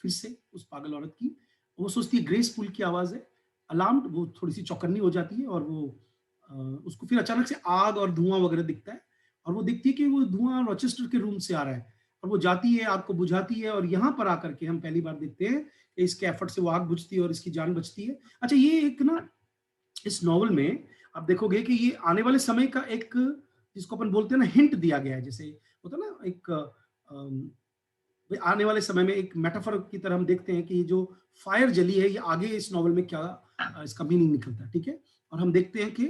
A: फिर से उस पागल औरत की। वो सोचती है ग्रेस पुल की आवाज है। अलार्म, वो थोड़ी सी चौकन्नी हो जाती है और वो उसको फिर अचानक से आग और धुआं वगैरह दिखता है, और वो दिखती है कि वो धुआं रॉचेस्टर के रूम से आ रहा है, और वो जाती है, आग को बुझाती है, और यहाँ पर आकर के हम पहली बार देखते हैं कि इसके एफर्ट से वो आग बुझती है और इसकी जान बचती है। अच्छा, ये एक ना, इस नॉवल में आप देखोगे कि ये आने वाले समय का एक, जिसको अपन बोलते हैं ना, हिंट दिया गया है। जैसे होता है ना एक आने वाले समय में एक मेटाफर की तरह हम देखते हैं कि ये जो फायर जली है, ये आगे इस नॉवल में क्या इसका मीनिंग निकलता है। ठीक है, और हम देखते हैं कि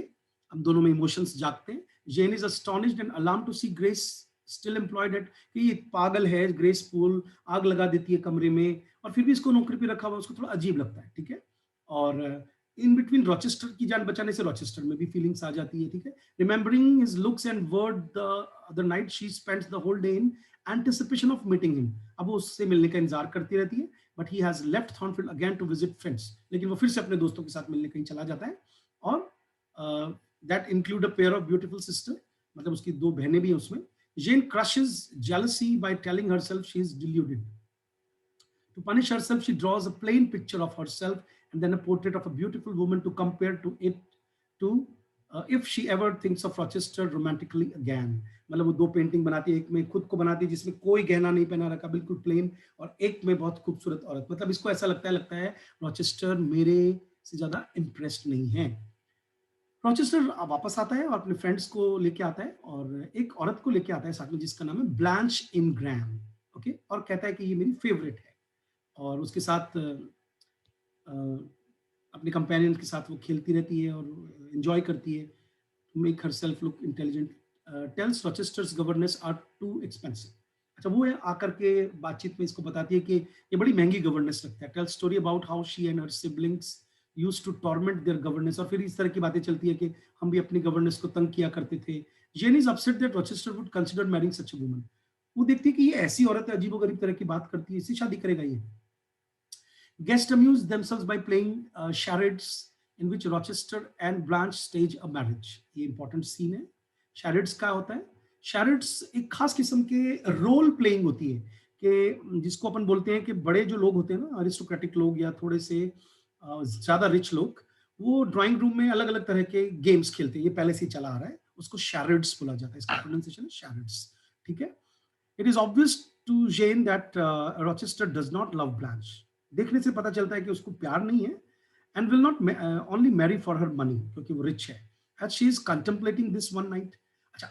A: हम दोनों में इमोशंस जागते हैं। Jane is astonished and alarmed to see Grace still employed at, कि ये पागल है ग्रेस पूल, आग लगा देती है कमरे में और फिर भी इसको नौकरी पे रखा हुआ, उसको थोड़ा अजीब लगता है। ठीक है, और इन बिटवीन रॉचेस्टर की जान बचाने से रॉचेस्टर में भी फीलिंग्स आ जाती है। ठीक है, remembering his looks and word the other night she spends the whole day in anticipation of meeting him. अब वो उससे मिलने का इंतजार करती रहती है, but he has left Thornfield again to visit friends. लेकिन वो फिर से अपने दोस्तों के साथ मिलने कहीं चला जाता है, और that include a pair of beautiful sister, मतलब उसकी दो बहनें भी हैं उसमें। जेन crushes jealousy by telling herself she is deluded. To punish herself, she draws a plain picture of herself and then a portrait of a beautiful woman to compare to it to if she ever thinks of Rochester romantically again. मतलब वो दो painting बनाती है, एक में खुद को बनाती है जिसमें कोई गहना नहीं पहना रखा, बिल्कुल प्लेन, और एक में बहुत खूबसूरत औरत। मतलब इसको ऐसा लगता है रॉचेस्टर मेरे से ज्यादा इम्प्रेस्ड नहीं है। रॉचेस्टर वापस आता है और अपने फ्रेंड्स को लेके आता है, और एक औरत को लेके आता है साथ में जिसका नाम है ब्लांच इनग्राम। ओके, और कहता है कि ये मेरी फेवरेट है, और उसके साथ अपने कंपेनियन के साथ वो खेलती रहती है और एंजॉय करती है। Make herself look intelligent, tells Rochester's governesses are too expensive. अच्छा, वो है आकर के बातचीत में इसको बताती है कि ये बड़ी महंगी गवर्नेंस लगता है। Tells story about how she and her siblings used to torment their governance, और फिर इस तरह की बातें चलती है कि हम भी अपनी गवर्नेंस को तंग किया करते थे। Jane is upset that Rochester would consider marrying such a woman. वो देखती है कि ये ऐसी औरत है, अजीबोगरीब तरह की बात करती है, इससे शादी करेगा ये। Guests amuse themselves by playing charades in which Rochester and Blanche stage a marriage. ये important scene है। Charades क्या होता है? Charades एक खास किस्म के रोल प्लेइंग होती है, कि जिसको अपन बोलते हैं कि बड़े जो लोग होते हैं ना, अरिस्टोक्रेटिक लोग या थोड़े से ज्यादा रिच लोग, वो ड्राइंग रूम में अलग अलग तरह के गेम्स खेलते हैं। ये पहले से ही चला आ रहा है, उसको charades बोला जाता है, इसका प्रोनाउंसिएशन है charades। ठीक है, it is obvious to Jane that Rochester does not love Blanche. देखने से पता चलता है कि उसको प्यार नहीं है, and will not only marry for her money, क्योंकि वो रिच है। As she is contemplating this one night, अच्छा,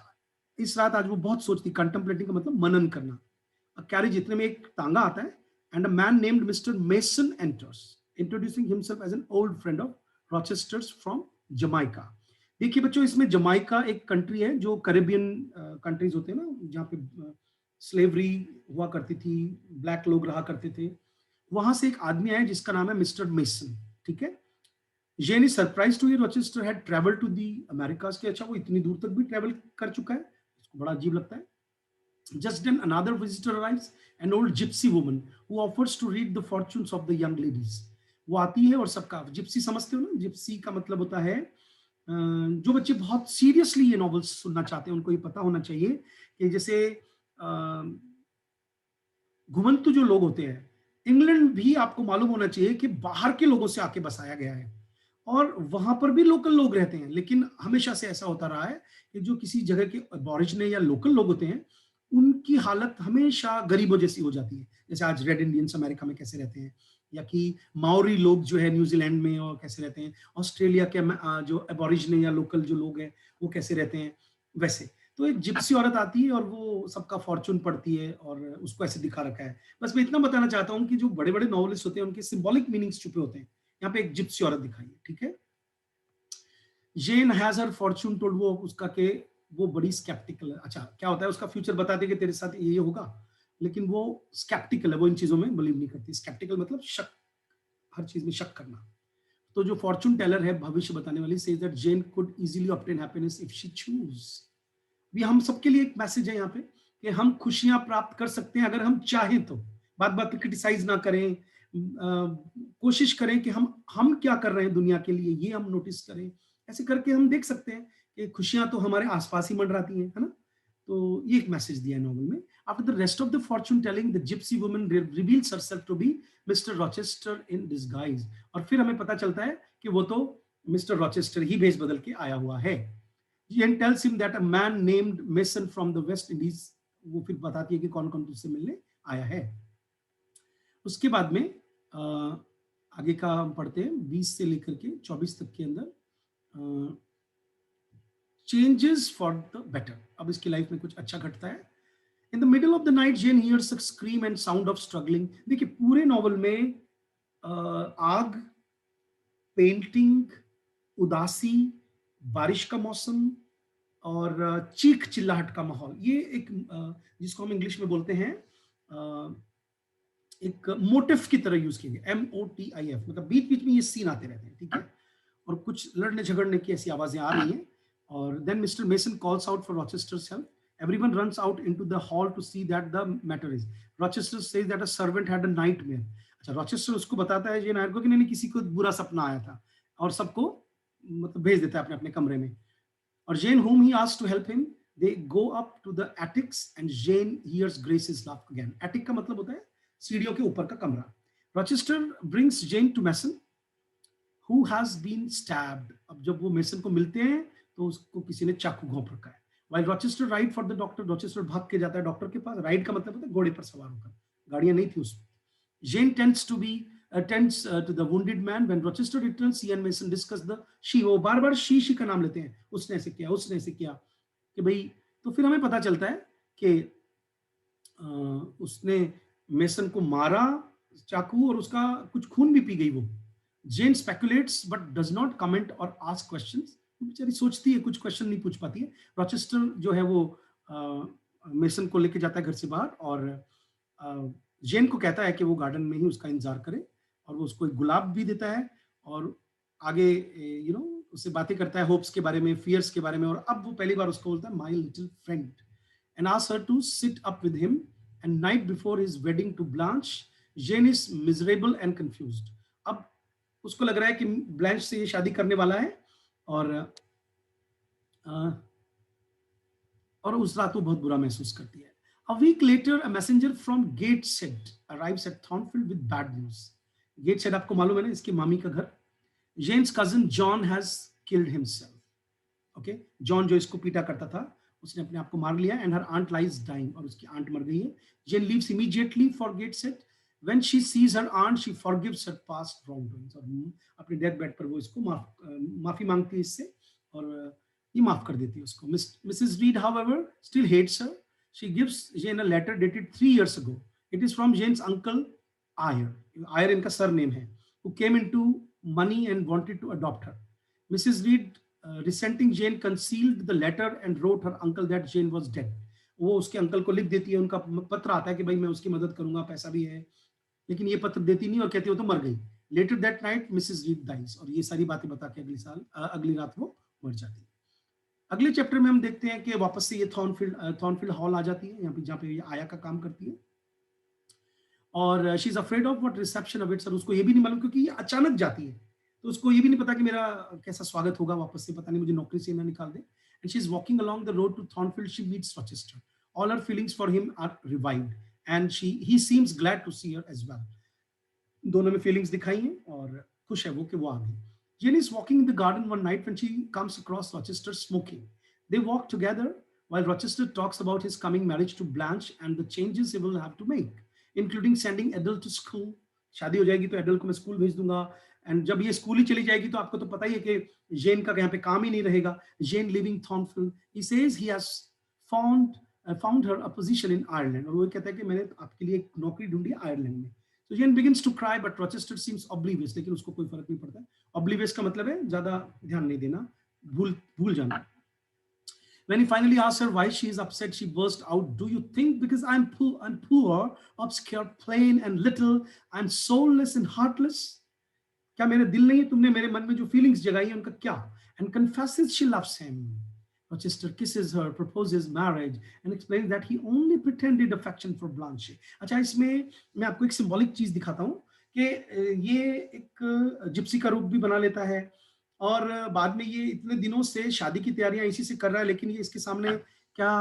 A: इस रात आज वो बहुत सोचती, कंटेम्पलेटिंग का मतलब मनन करना। कैरिज इतने में एक तांगा आता है, and a man named Mr Mason enters, introducing himself as an old friend of Rochester's from Jamaica. देखिए बच्चों, इसमें जमाइका एक कंट्री है जो कैरेबियन कंट्रीज होते हैं ना, जहाँ पे स्लेवरी हुआ करती थी, ब्लैक लोग रहा करते थे। वहां से एक आदमी आया जिसका नाम है मिस्टर मेसन। ठीक है, Jane is surprise to hear Rochester had travel to the Americas, के अच्छा वो इतनी दूर तक भी ट्रेवल कर चुका है, इसको बड़ा अजीब लगता है. Just then another visitor arrives, an old gypsy woman who offers to read the fortunes of the young ladies. वो आती है और सबका, जिप्सी समझते हो ना, जिप्सी का मतलब होता है जो बच्चे बहुत सीरियसली ये नॉवेल्स सुनना चाहते हैं, उनको ये पता होना चाहिए कि जैसे घुमंतु जो लोग होते हैं, इंग्लैंड भी आपको मालूम होना चाहिए कि बाहर के लोगों से आके बसाया गया है और वहां पर भी लोकल लोग रहते हैं, लेकिन हमेशा से ऐसा होता रहा है कि जो किसी जगह के अबॉरिजिनल या लोकल लोग होते हैं उनकी हालत हमेशा गरीबों जैसी हो जाती है. जैसे आज रेड इंडियंस अमेरिका में कैसे रहते हैं, या कि माओरी लोग जो है न्यूजीलैंड में और कैसे रहते हैं, ऑस्ट्रेलिया के जो अबॉरिजिनल या लोकल जो लोग हैं वो कैसे रहते हैं, वैसे. तो एक जिप्सी औरत आती है और वो सबका फॉर्चून पढ़ती है और उसको ऐसे दिखा रखा है. बस मैं इतना बताना चाहता हूँ कि जो बड़े बड़े नॉवलिस्ट होते हैं उनके सिंबॉलिक मीनिंग्स छुपे होते हैं. यहाँ पे एक जिप्सी औरत दिखाई है, ठीक है. जेन हैज हर फॉर्चून टोल्ड, वो उसका के वो बड़ी स्केप्टिकल है. अच्छा क्या होता है, उसका फ्यूचर बताते कि तेरे साथ ये होगा, लेकिन वो स्केप्टिकल है, वो इन चीजों में बिलीव नहीं करती. स्केप्टिकल मतलब शक, हर चीज में शक करना. तो जो फॉर्चून टेलर है, भविष्य बताने वाली, says that Jane could easily obtain happiness if she choose. भी हम सबके लिए एक मैसेज है यहाँ पे कि हम खुशियां प्राप्त कर सकते हैं अगर हम चाहें तो. बात बात पे क्रिटिसाइज ना करें, कोशिश करें कि हम क्या कर रहे हैं दुनिया के लिए, ये हम नोटिस करें. ऐसे करके हम देख सकते हैं कि खुशियां तो हमारे आसपास ही मंडराती हैं, है ना. तो ये एक मैसेज दिया है नॉवल में. After the rest of the fortune telling, the gypsy woman reveals herself to be Mr Rochester in disguise. और फिर हमें पता चलता है कि वो तो मिस्टर रॉचेस्टर ही भेष बदल के आया हुआ है. Jen tells him that a man named Mason from the West Indies, वो फिर बताती है कि कौन कौन तुझसे मिलने आया है. उसके बाद में आगे का हम पढ़ते हैं 20 से लेकर के 24 तक के अंदर. चेंजेस फॉर द बेटर, अब इसकी लाइफ में कुछ अच्छा घटता है. In the middle of the night Jane hears a scream and sound of struggling. देखिए पूरे नॉवल में आग, पेंटिंग, उदासी, बारिश का मौसम और चीख चिल्लाहट का माहौल, ये एक जिसको हम इंग्लिश में बोलते हैं एक मोटिव की तरह यूज किए गए, MOTIF, मतलब बीच बीच में ये सीन आते रहते हैं, ठीक है. और कुछ लड़ने झगड़ने की ऐसी आवाजें आ रही हैं. और then Mr Mason calls out for Rochester's help. Everyone runs out into the hall to see that the matter is. Rochester says that a servant had a nightmare. अच्छा, रॉचेस्टर उसको बताता है जेन एयर को कि नहीं किसी को बुरा सपना आया था, और सबको मतलब भेज देता है अपने अपने कमरे में. और Jane, whom he asked to help him, they go up to the attics and Jane hears Grace's laugh again. Attic का मतलब होता है सीढ़ियों के ऊपर का कमरा. Rochester brings Jane to Mason, who has been stabbed. अब जब वो मेसन को मिलते हैं तो उसको किसी ने चाकू घोंप रखा है. While Rochester ride for the doctor, Rochester भाग के जाता है डॉक्टर के पास. राइड का मतलब होता है घोड़े पर सवार होकर, गाड़ियां नहीं थी उसमें. Jane tends to the wounded man. When Rochester returns, he and Mason discuss the she. वो बार बार she का नाम लेते हैं, उसने ऐसे किया, उसने ऐसे किया, कि भाई. तो फिर हमें पता चलता है कि उसने मेसन को मारा चाकू और उसका कुछ खून भी पी गई वो. जेन स्पेकुलेट्स बट डज नॉट कमेंट और आस्क क्वेश्चंस. बेचारी सोचती है, कुछ क्वेश्चन नहीं पूछ पाती है. रॉचेस्टर जो है वो मेसन को लेके जाता है घर से बाहर और जेन को कहता है कि वो गार्डन में ही उसका इंतजार करे, और वो उसको एक गुलाब भी देता है और आगे उससे बातें करता है होप्स के बारे में, फियर्स के बारे में. और अब वो पहली बार उसको बोलता है my little friend, and asks her to sit up with him. And night before his wedding to Blanche, Jane is miserable and confused. अब उसको लग रहा है कि ब्लांच से ये शादी करने वाला है, और उस रात वो बहुत बुरा महसूस करती है. A week later, a messenger from Gateshead arrives at Thornfield with bad news. Gateshead आपको मालूम है ना, इसकी मामी का घर. Jane's cousin John has killed himself. Okay, John जो इसको पीटा करता था, उसने अपने आप को मार लिया. And her aunt lies dying, और उसकी आंट मर गई है. Jane leaves immediately for Gateshead. When she sees her aunt, she forgives her past wrongdoings. और अपने डेथ बेड पर वो इसको माफी मांगती है इससे, और ये माफ कर देती है उसको. Mrs. Reed, however, still hates her. She gives Jane a letter dated 3 years ago. It is from Jane's uncle, Eyre. Eyre इनका सरनेम है, who came into money and wanted to adopt her. Mrs. Reed, resenting Jane, concealed the letter and wrote her uncle that Jane was dead. वो उसके uncle को लिख देती है, उनका पत्र आता है कि भाई मैं उसकी मदद करूंगा, पैसा भी है, लेकिन ये पत्र देती नहीं और कहती है वो तो मर गई. Later that night Mrs Reed dies, और ये सारी बातें बता के अगली रात वो मर जाती है। अगले चैप्टर में हम देखते हैं कि वापस से ये थॉर्नफील्ड हॉल आ जाती है, यहाँ पे जहाँ पे ये आया का काम करती है, और she is afraid of what reception awaits her. उसको ये भी नहीं मालूम क्योंकि ये अचानक जाती है, तो उसको ये भी नहीं पता कि मेरा कैसा स्वागत होगा वापस से, पता नहीं मुझे नौकरी से ना निकाल दे। And she is walking along the road to Thornfield, she meets Rochester, all her feelings for him are revived and he seems glad to see her as well. दोनों में फीलिंग्स दिखाई हैं और खुश है वो कि वो आ गई। Jane is walking in the garden one night when she comes across Rochester smoking. They walk together while Rochester talks about his coming marriage to Blanche and the changes he will have to make, including sending Adele to school. शादी हो जाएगी तो एडल को मैं school भेज दूंगा, and जब ये स्कूल ही चली जाएगी तो आपको तो पता ही है कि जेन का यहाँ पे काम ही नहीं रहेगा। जेन living थॉर्नफील्ड, he says he has found her a position in Ireland, और वो कहता है कि मैंने आपके लिए एक नौकरी ढूंढी आयरलैंड में। So Jane begins to cry, but Rochester seems oblivious, लेकिन उसको कोई फर्क नहीं पड़ता है। Oblivious का मतलब है ज्यादा ध्यान नहीं देना, भूल जाना। When he finally asks her why she is upset, she bursts out, "Do you think because I'm poor, obscure, plain and little, I'm soulless and heartless? क्या मेरे दिल नहीं है? तुमने मेरे मन में जो फीलिंग्स जगाई है उनका क्या?" And confesses she loves him. Rochester kisses her, proposes marriage, and explains that he only pretended affection for Blanche. अच्छा, इसमें मैं आपको एक सिंबॉलिक चीज दिखाता हूँ कि ये एक जिप्सी का रूप भी बना लेता है, और बाद में ये इतने दिनों से शादी की तैयारियां इसी से कर रहा है, लेकिन ये इसके सामने क्या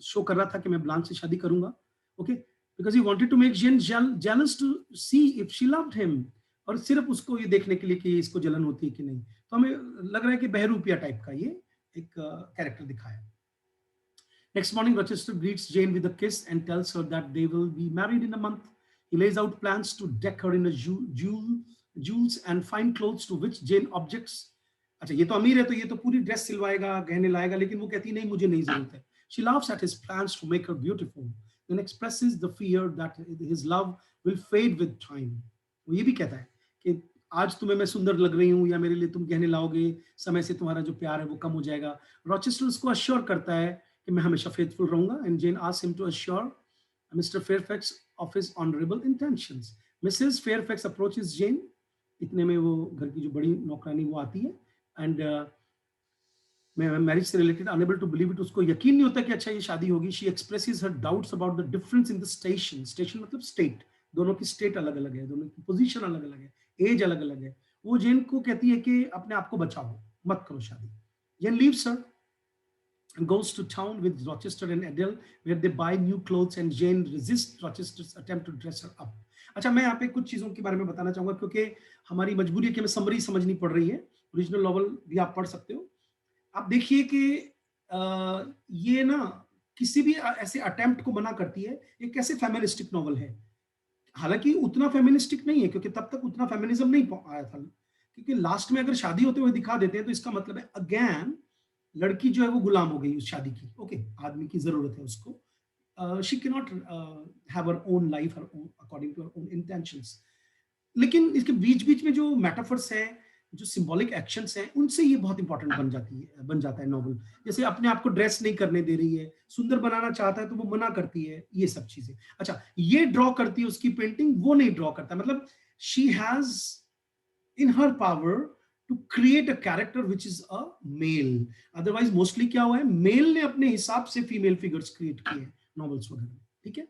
A: शो कर रहा था कि मैं ब्लांच से शादी करूंगा, okay, because he wanted to make Jane jealous to see if she loved him, और सिर्फ उसको ये देखने के लिए कि इसको जलन होती है कि नहीं। तो हमें लग रहा है कि बहरूपिया टाइप का ये एक कैरेक्टर दिखाया। Next morning, Rochester greets Jane with a kiss and tells her that they will be married in a month. He lays out plans to deck her in a jewels and fine clothes, to which Jane objects. अच्छा, ये तो अमीर है तो ये तो पूरी dress सिलवाएगा, गहने लाएगा, लेकिन वो कहती नहीं, मुझे नहीं जरूरत है। She laughs at his plans to make her beautiful, then expresses the fear that his love will fade with time. वो ये भी कहता है कि आज तुम्हें मैं सुंदर लग रही हूँ या मेरे लिए तुम गहने लाओगे, समय से तुम्हारा जो प्यार है वो कम हो जाएगा। रॉचेस्टर उसको अश्योर करता है कि मैं हमेशा फेथफुल रहूंगा, and Jane asks him to assure Mr Fairfax of his honourable intentions. Mrs Fairfax approaches Jane, इतने में वो घर की जो बड़ी नौकरानी वो आती है, एंड मैरिज से related unable to believe it, उसको यकीन नहीं होता कि अच्छा ये शादी होगी। She expresses her doubts about the difference in the station, station मतलब स्टेट, दोनों की स्टेट अलग अलग है, दोनों की पोजीशन अलग अलग है, एज अलग अलग है। वो जेन को कहती है कि अपने आप को बचाओ, मत करो शादी। Jane leaves her and goes to town with Rochester and Adele, where they buy new clothes, and Jane resists Rochester's attempt to dress her up. अच्छा, मैं यहाँ पे कुछ चीजों के बारे में बताना चाहूंगा क्योंकि हमारी मजबूरी है कि हमें समरी समझनी पड़ रही है। ओरिजिनल नॉवल भी आप पढ़ सकते हो। आप देखिए कि ये ना किसी भी ऐसे अटेम्प्ट को मना करती है। ये कैसे फेमिनिस्टिक नॉवल है, हालांकि उतना फेमिनिस्टिक नहीं है क्योंकि तब तक उतना फेमिनिज्म नहीं आया था, क्योंकि लास्ट में अगर शादी होते हुए दिखा देते हैं तो इसका मतलब है अगेन लड़की जो है वो गुलाम हो गई उस शादी की। ओके, आदमी की जरूरत है उसको, she can not have her own life, her own according to her own intentions. लेकिन इसके बीच बीच में जो मेटाफर्स है, जो सिंबॉलिक एक्शंस हैं, उनसे ये बहुत इंपॉर्टेंट बन जाता है नॉवल। जैसे अपने आप को ड्रेस नहीं करने दे रही है, सुंदर बनाना चाहता है तो वो मना करती है, ये सब चीजें। अच्छा, ये ड्रॉ करती है उसकी पेंटिंग, वो नहीं ड्रॉ करता, मतलब she has in her power to create a character which is a male. Otherwise mostly क्या हुआ है, मेल ने अपने हिसाब से फीमेल फिगर्स क्रिएट किए हैं नॉवेल्स वगैरह में, ठीक है।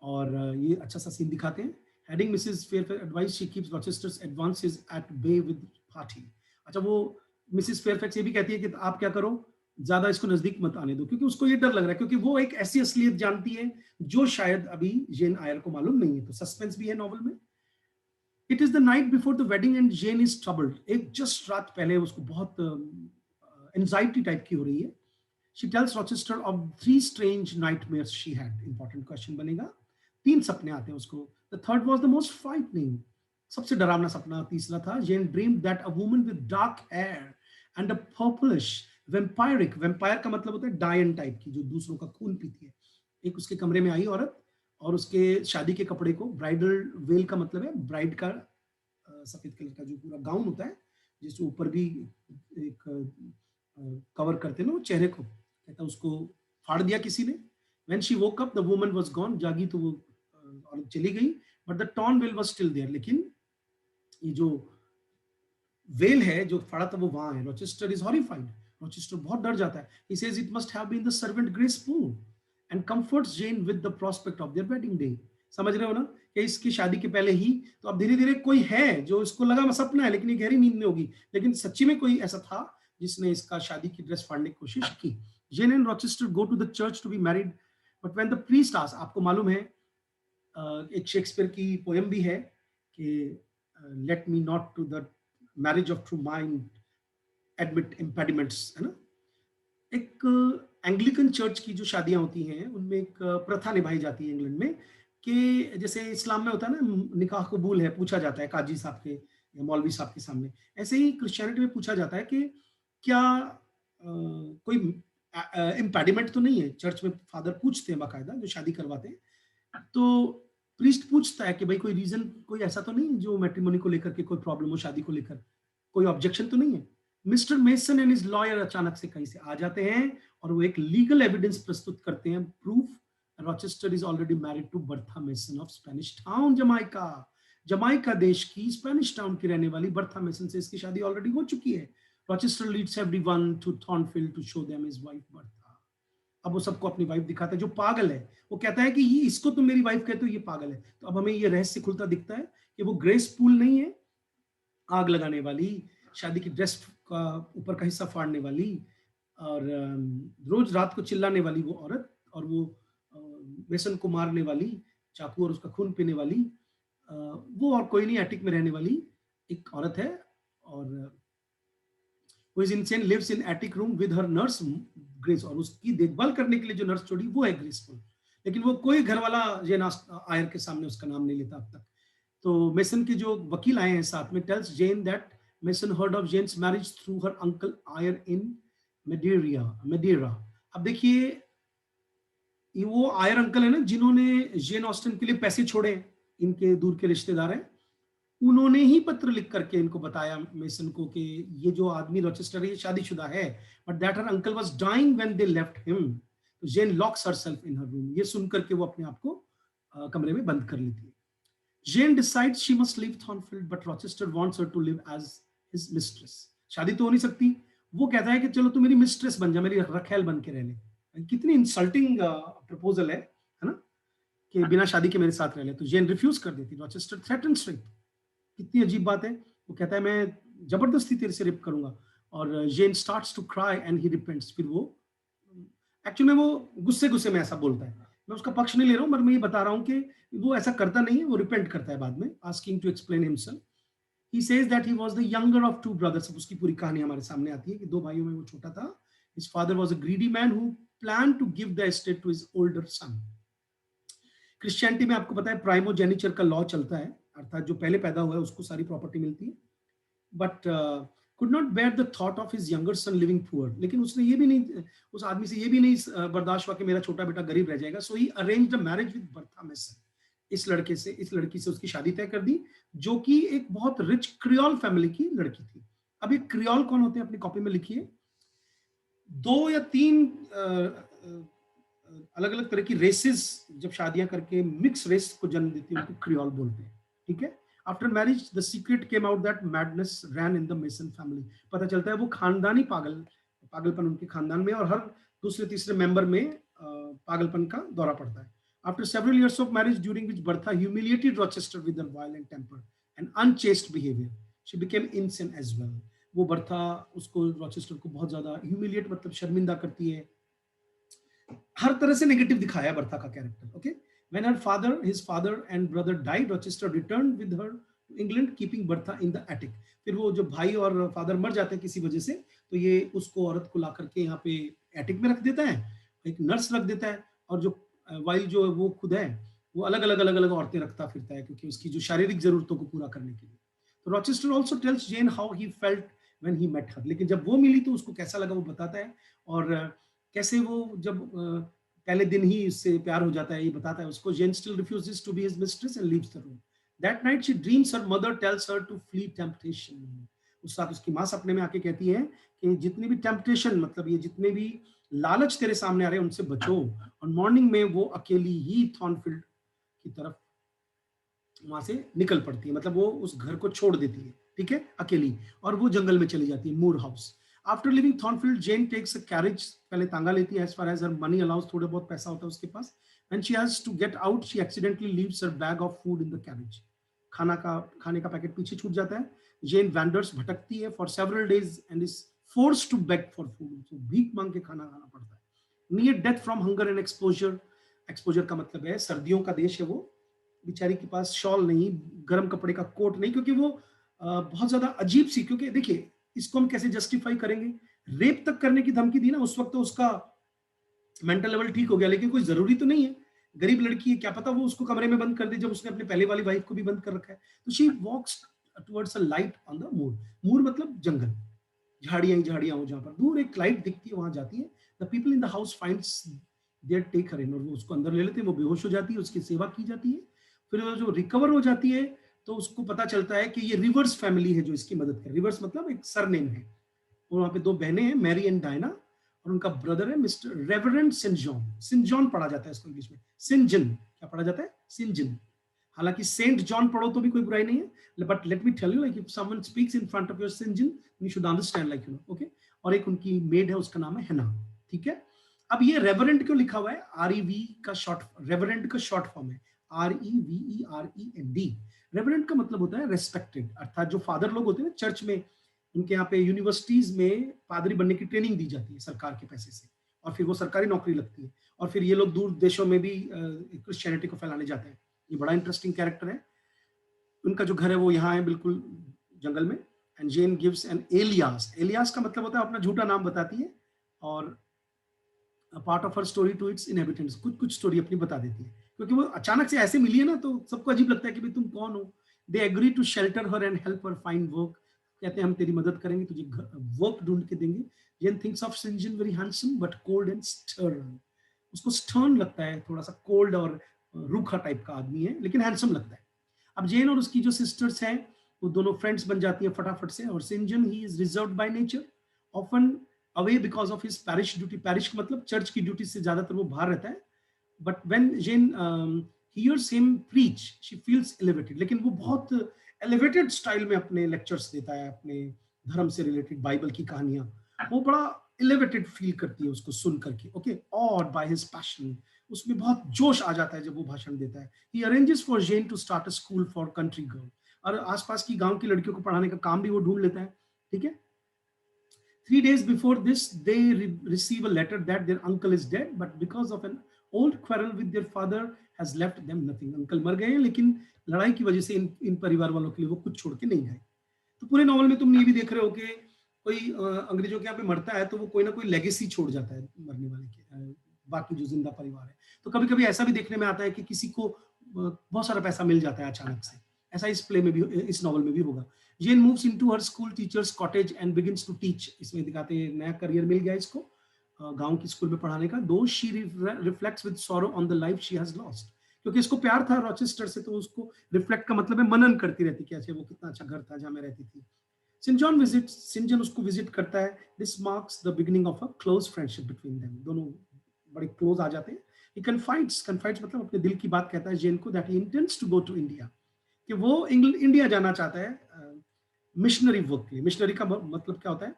A: और ये अच्छा सा सीन दिखाते हैं। Heading Mrs. Fairfax advice, she keeps Rochester's advances at bay with party. अच्छा, वो मिसेस फेयरफैक्स ये भी कहती है कि आप क्या करो, ज्यादा इसको नजदीक मत आने दो, क्योंकि उसको ये डर लग रहा है, क्योंकि वो एक ऐसी असलियत जानती है जो शायद अभी जेन आयर को मालूम नहीं है। तो सस्पेंस भी है नॉवल में। It is the night before the wedding and Jane is troubled. एक जस्ट रात पहले उसको बहुत एंजाइटी टाइप की हो रही है। She tells Rochester of 3 strange nightmares she had. Important question बनेगा। 3 सपने आते हैं उसको। The third was the most frightening. सबसे डरावना सपना तीसरा था। Jane dreamed that a woman with dark hair and a purplish vampiric, vampire का मतलब होता है डायन टाइप की, जो दूसरों का खून पीती है। एक उसके कमरे में आई औरत, और उसके शादी के कपड़े को, ब्राइडल वेल का मतलब है ब्राइड का सफेद कलर का जो पूरा गाउन होता है, जिसके ऊपर भी एक कवर करते हैं ना वो चेहरे को, कहता उसको फाड़ दिया किसी ने। When she woke up, the woman was gone. जागी तो वो औरत चली गई। But the torn veil was still there, लेकिन ये जो वेल है जो फड़ा था वो वहां है। रॉचेस्टर इज हॉरिफाइड, रॉचेस्टर बहुत डर जाता है। He says it must have been the servant Grace Poole and comforts Jane with the prospect of their wedding day. समझ रहे हो ना कि इसकी शादी के पहले ही, तो अब धीरे धीरे कोई है जो इसको लगा सपना है लेकिन ये गहरी नींद में होगी, लेकिन सच्ची में कोई ऐसा था जिसने इसका शादी की ड्रेस फाड़ने की कोशिश की। Jane and Rochester go to the church to be married, but when the priest asked, आपको मालूम है एक शेक्सपियर की पोयम भी है कि let me not to the marriage of true mind admit impediments, है ना। एक एंग्लिकन चर्च की जो शादियां होती हैं उनमें एक प्रथा निभाई जाती है इंग्लैंड में कि जैसे इस्लाम में होता है ना निकाह कबूल है, पूछा जाता है काजी साहब के या मौलवी साहब के सामने, ऐसे ही क्रिश्चियनिटी में पूछा जाता है कि क्या कोई इम्पेडिमेंट तो नहीं है। चर्च में फादर पूछते हैं बाकायदा जो शादी करवाते हैं, तो प्रीस्ट पूछता है कि भाई कोई रीजन, कोई ऐसा तो नहीं जो मैट्रिमोनी को लेकर के कोई प्रॉब्लम हो, शादी को लेकर कोई ऑब्जेक्शन तो नहीं है। Mister mason and his lawyer अचानक से कहीं से आ जाते हैं और वो एक लीगल एविडेंस प्रस्तुत करते हैं, proof Rochester is already married to Bertha Mason of Spanish town, Jamaica. Jamaica देश की स्पेनिश टाउन की रहने वाली बर्था मेसन से इसकी शादी ऑलरेडी हो चुकी है। Rochester leads everyone to Thornfield to show them his wife Bertha. अब वो सबको अपनी वाइफ दिखाता है जो पागल है। वो कहता है कि ये इसको तुम मेरी वाइफ कहते हो, ये पागल है। तो अब हमें ये रहस्य खुलता दिखता है कि वो ग्रेस पूल नहीं है, आग लगाने वाली, शादी की ड्रेस का ऊपर का हिस्सा फाड़ने वाली और रोज रात को चिल्लाने वाली वो औरत, और वो मेसन को मारने वाली, चाकू और उसका खून पीने वाली, वो और कोई नहीं, एटिक में रहने वाली एक औरत है। और who is insane lives in attic room with her nurse grace, और उसकी देखभाल करने के लिए जो नर्स छोड़ी वो है ग्रेसफुल, लेकिन वो कोई घर वाला जेन आयर के सामने उसका नाम नहीं लेता अब तक। तो मेसन के जो वकील आए हैं साथ में, tells Jane that Mason heard of Jane's marriage through her uncle Eyre in Madeira. अब देखिए ये वो आयर अंकल है ना जिन्होंने जेन ऑस्टन के लिए पैसे छोड़े, इनके दूर के रिश्तेदार हैं, उन्होंने ही पत्र लिख करके इनको बताया मेसन को कि ये जो आदमी रॉचेस्टर है ये शादीशुदा है, but that her uncle was dying when they left him. तो Jane locks herself in her room. ये सुन करके वो अपने आप को कमरे में बंद कर लेती है। Jane decides she must leave Thornfield but Rochester wants her to live as his mistress. शादी तो हो नहीं सकती, वो कहता है कि चलो तू मेरी मिस्ट्रेस बन जा, मेरी रखेल बन के रह ले। कितनी इंसल्टिंग प्रपोजल है ना, कि बिना शादी के मेरे साथ रह ले। तो जेन रिफ्यूज कर देती। Rochester threatens rape. कितनी अजीब बात है, वो कहता है मैं जबरदस्ती तेरे से रेप करूंगा। और Jane starts to cry and he repents. फिर वो एक्चुअली में वो गुस्से गुस्से में ऐसा बोलता है, मैं उसका पक्ष नहीं ले रहा हूं, पर मैं ये बता रहा हूं कि वो ऐसा करता नहीं है, वो रिपेंट करता है बाद में, asking to explain himself. He says that he was the younger of two brothers. उसकी पूरी कहानी हमारे सामने आती है कि दो भाइयों में वो छोटा था। His father was a greedy man who plan to give the estate to his older son. Christianity में आपको पता है प्राइमोजेनिचर का लॉ चलता है, अर्थात जो पहले पैदा हुआ है उसको सारी प्रॉपर्टी मिलती है। But could not bear the thought of his younger son living poor. लेकिन उसने ये भी नहीं, उस आदमी से ये भी नहीं बर्दाश्त हुआ कि मेरा छोटा बेटा गरीब रह जाएगा। So he arranged a marriage with Bertha Mason. इस लड़की से उसकी शादी तय कर दी, जो कि एक बहुत रिच क्रियोल फैमिली की लड़की थी। अब ये क्रियोल कौन होते हैं अपनी कॉपी में लिखिए। 2 या 3 अलग अलग तरह की रेसेस जब शादियां करके मिक्स रेस को जन्म देती है उनको क्रियोल बोलते हैं, ठीक है। After marriage the secret came out that madness ran in the Mason family. पता चलता है वो खानदानी पागलपन उनके खानदान में, और हर दूसरे तीसरे मेंबर में पागलपन का दौरा पड़ता है। After several years of marriage during which Bertha humiliated Rochester with her violent temper and unchaste behaviour, she became insane as well. वो बर्था उसको, रॉचेस्टर को बहुत ज्यादा ह्यूमिलिएट मतलब शर्मिंदा करती है, हर तरह से नेगेटिव दिखाया बर्था का character. Okay, when his father and brother died, Rochester returned with her to England, keeping Bertha in the attic। फिर वो जब भाई और फादर मर जाते हैं किसी वजह से, तो ये उसको औरत को ला करके यहाँ पे एटिक में रख देता है, एक नर्स रख देता है, और जो वाइल जो वो खुद है वो अलग अलग औरतें रखता फिरता है क्योंकि उसकी जो शारीरिक जरूरतों को पूरा करने के लिए। तो Rochester also tells Jane how he felt when he met her. लेकिन जब वो मिली तो उसको कैसा लगा वो बताता है, और कैसे वो जब पहले दिन ही उससे प्यार हो जाता है ये बताता है उसको। Jane still refuses to be his mistress and leaves the room. That night she dreams her mother tells her to flee temptation. उस रात उसकी माँ सपने में आके कहती है कि जितनी भी टेम्पटेशन, मतलब ये जितने भी लालच तेरे सामने आ रहे हैं उनसे बचो। और मॉर्निंग में वो अकेली ही थॉर्नफील्ड की तरफ वहां से निकल पड़ती है, मतलब वो उस घर को छोड़ देती है, ठीक है, अकेली, और वो जंगल में चली जाती है, Moor House. After leaving Thornfield, Jane takes a carriage, पहले तांगा लेती है, as far as her money allows, थोड़े बहुत पैसा होता है उसके पास। When she has to get out, she accidentally leaves her bag of food in the carriage, खाने का पैकेट पीछे छूट जाता है। जेन वैंडर्स, भटकती है for several days and is force to beg for food, तो भीख मांग के खाना खाना पड़ता है। Near death from hunger and exposure, exposure का मतलब है सर्दियों का देश है वो, बेचारी के पास शॉल नहीं, गर्म कपड़े का कोट नहीं, क्योंकि वो बहुत ज्यादा अजीब सी, क्योंकि देखिए इसको हम कैसे जस्टिफाई करेंगे, रेप तक करने की धमकी दी ना उस वक्त, तो उसका मेंटल लेवल ठीक हो गया, लेकिन कोई जरूरी तो नहीं है, गरीब लड़की है, क्या पता वो उसको कमरे में बंद कर दे जब उसने अपने पहले वाली वाइफ को भी बंद कर रखा है। तो she walks towards a light on the moor, moor मतलब जंगल, झाड़ियां ही झाड़ियां हो, जहां पर दूर एक लाइट दिखती है वहां जाती है। The people in the house finds their take her in, और वो उसको अंदर ले लेते हैं, वो बेहोश हो जाती है, उसकी सेवा की जाती है। फिर वो जो रिकवर हो जाती है, तो उसको पता चलता है कि ये रिवर्स फैमिली है जो इसकी मदद कर, रिवर्स मतलब एक सरनेम है, और वहां पे दो बहनें हैं, मैरी एंड डायना, और उनका ब्रदर है mister reverend Saint John, Saint John पढ़ा जाता है इसको इंग्लिश में, सिंजन, क्या पढ़ा जाता है, सिंजन। हालांकि सेंट जॉन पढ़ो तो भी कोई बुराई नहीं है, but let me tell you, like if someone speaks in front of your St John, you should understand, like you know, okay. और एक उनकी मेड है, उसका नाम है हेना, ठीक है। अब ये रेवरेंट क्यों लिखा हुआ है, आर ई वी का शॉर्ट, रेवरेंट का शॉर्ट फॉर्म है REVEREND। रेवरेंट का मतलब होता है रेस्पेक्टेड, अर्थात जो फादर लोग होते हैं ना चर्च में, उनके यहाँ पे यूनिवर्सिटीज में पादरी बनने की ट्रेनिंग दी जाती है सरकार के पैसे से, और फिर वो सरकारी नौकरी लगती है, और फिर ये लोग दूर देशों में भी क्रिश्चियनिटी को फैलाने जाते हैं। ये बड़ा इंटरेस्टिंग कैरेक्टर है। उनका जो घर है वो यहाँ है बिल्कुल जंगल में। And Jane gives an alias, alias का मतलब होता है अपना झूठा नाम बताती है, और part of her story to its inhabitants, कुछ कुछ स्टोरी अपनी बता देती है, क्योंकि वो अचानक से ऐसे मिली है ना, तो सबको अजीब लगता है कि भाई तुम कौन हो। They agree to shelter her and help her find work, कहते हैं हम तेरी मदद करेंगे, तुझे वर्क ढूंढ के देंगे। Jane thinks of St John very handsome but cold and stern, उसको स्टर्न लगता है, थोड़ा सा कोल्ड और रूखा टाइप का आदमी है, लेकिन हैंडसम लगता है। अब जेन और उसकी जो सिस्टर्स हैं, वो दोनों फ्रेंड्स बन जाती हैं फटाफट से, और St John he is reserved by nature, often away because of his parish duty, parish का मतलब चर्च की ड्यूटी से ज्यादातर वो बाहर रहता है। But when Jane hears him preach, she feels elevated, लेकिन वो बहुत एलिवेटेड स्टाइल में अपने लेक्चर्स देता है, अपने धर्म से रिलेटेड बाइबल की कहानियां, वो बड़ा एलिवेटेड फील करती है उसको सुन करके, ओके। और बाय हिज पैशन, उसमें बहुत जोश आ जाता है जब वो भाषण देता है। He arranges for Jane to start a school for country girl, और आसपास की गांव की लड़कियों को पढ़ाने का काम भी वो ढूंढ लेता है, ठीक है। 3 days before this, they receive a letter that their uncle is dead, but because of an old quarrel with their father, has left them nothing. Uncle मर गए हैं, लेकिन लड़ाई की वजह से इन परिवार वालों के लिए वो कुछ छोड़ के नहीं गए। तो पूरे नॉवल में तुम ये भी देख रहे हो कि कोई अंग्रेजों के यहाँ पे मरता है, तो वो कोई ना कोई लेगेसी छोड़ जाता है मरने वाले के, बाकी जो जिंदा परिवार है। तो कभी कभी ऐसा भी देखने में आता है कि किसी को बहुत सारा पैसा मिल जाता है अचानक से, ऐसा इस प्ले में भी, इस नॉवल में भी होगा। Jane moves into her school teachers cottage and begins to teach, इसमें दिखाते हैं नया करियर मिल गया इसको गांव की स्कूल में पढ़ाने का। दो she reflects with sorrow on the life she has lost, क्योंकि इसको प्यार था रॉचेस्टर से, तो उसको रिफ्लेक्ट का मतलब है मनन करती रहती कि अच्छा वो कितना अच्छा घर था जहां मैं रहती थी। सिंजन उसको विजिट करता है। This marks the beginning of a close friendship between them, दोनों बड़े क्लोज आ जाते हैं। ही कन्फाइड्स मतलब अपने दिल की बात कहता है जेन को, that he intends to go to India, कि वो इंडिया जाना चाहता है मिशनरी वर्क के लिए। मिशनरी का मतलब क्या होता है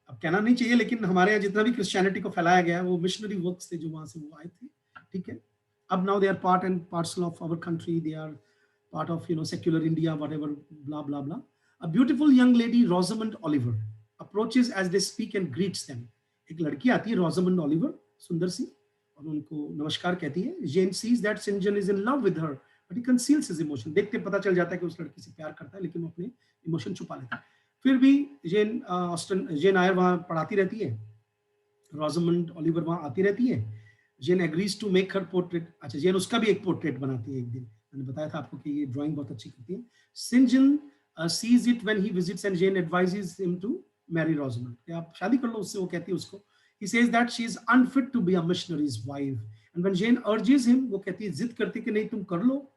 A: अब कहना नहीं चाहिए, लेकिन हमारे यहाँ जितना भी क्रिश्चियनिटी को फैलाया गया है वो मिशनरी वर्क्स थे जो वहां से वो आए थे, ठीक है। अब now they are part and parcel of our country, they are part of secular India, whatever, blah blah blah. A beautiful young lady, Rosamond Oliver, approaches as they speak and greets them. एक लड़की आती है Rosamond Oliver, सुंदर सी, और उनको नमस्कार कहती है। Jane sees that St John is in love with her but he conceals his emotion, देखते पता चल जाता है कि उस लड़की से प्यार करता है, लेकिन वो अपने इमोशन छुपा लेता है। फिर भी जेन आयर वहां पढ़ाती रहती है, रोजामंड ऑलिवर वहां आती रहती है। Jane agrees to make her portrait, अच्छा जेन उसका भी एक पोर्ट्रेट बनाती है एक दिन, मैंने बताया था आपको कि ये ड्राइंग बहुत अच्छी करती है। St John sees it when he visits and Jane advises him to marry Rosamond, कि आप शादी कर लो उससे, वो कहती है उसको। He says that she is unfit to be a missionary's wife, and when Jane urges him, वो कहती है, जिद करती है कि नहीं तुम कर लो,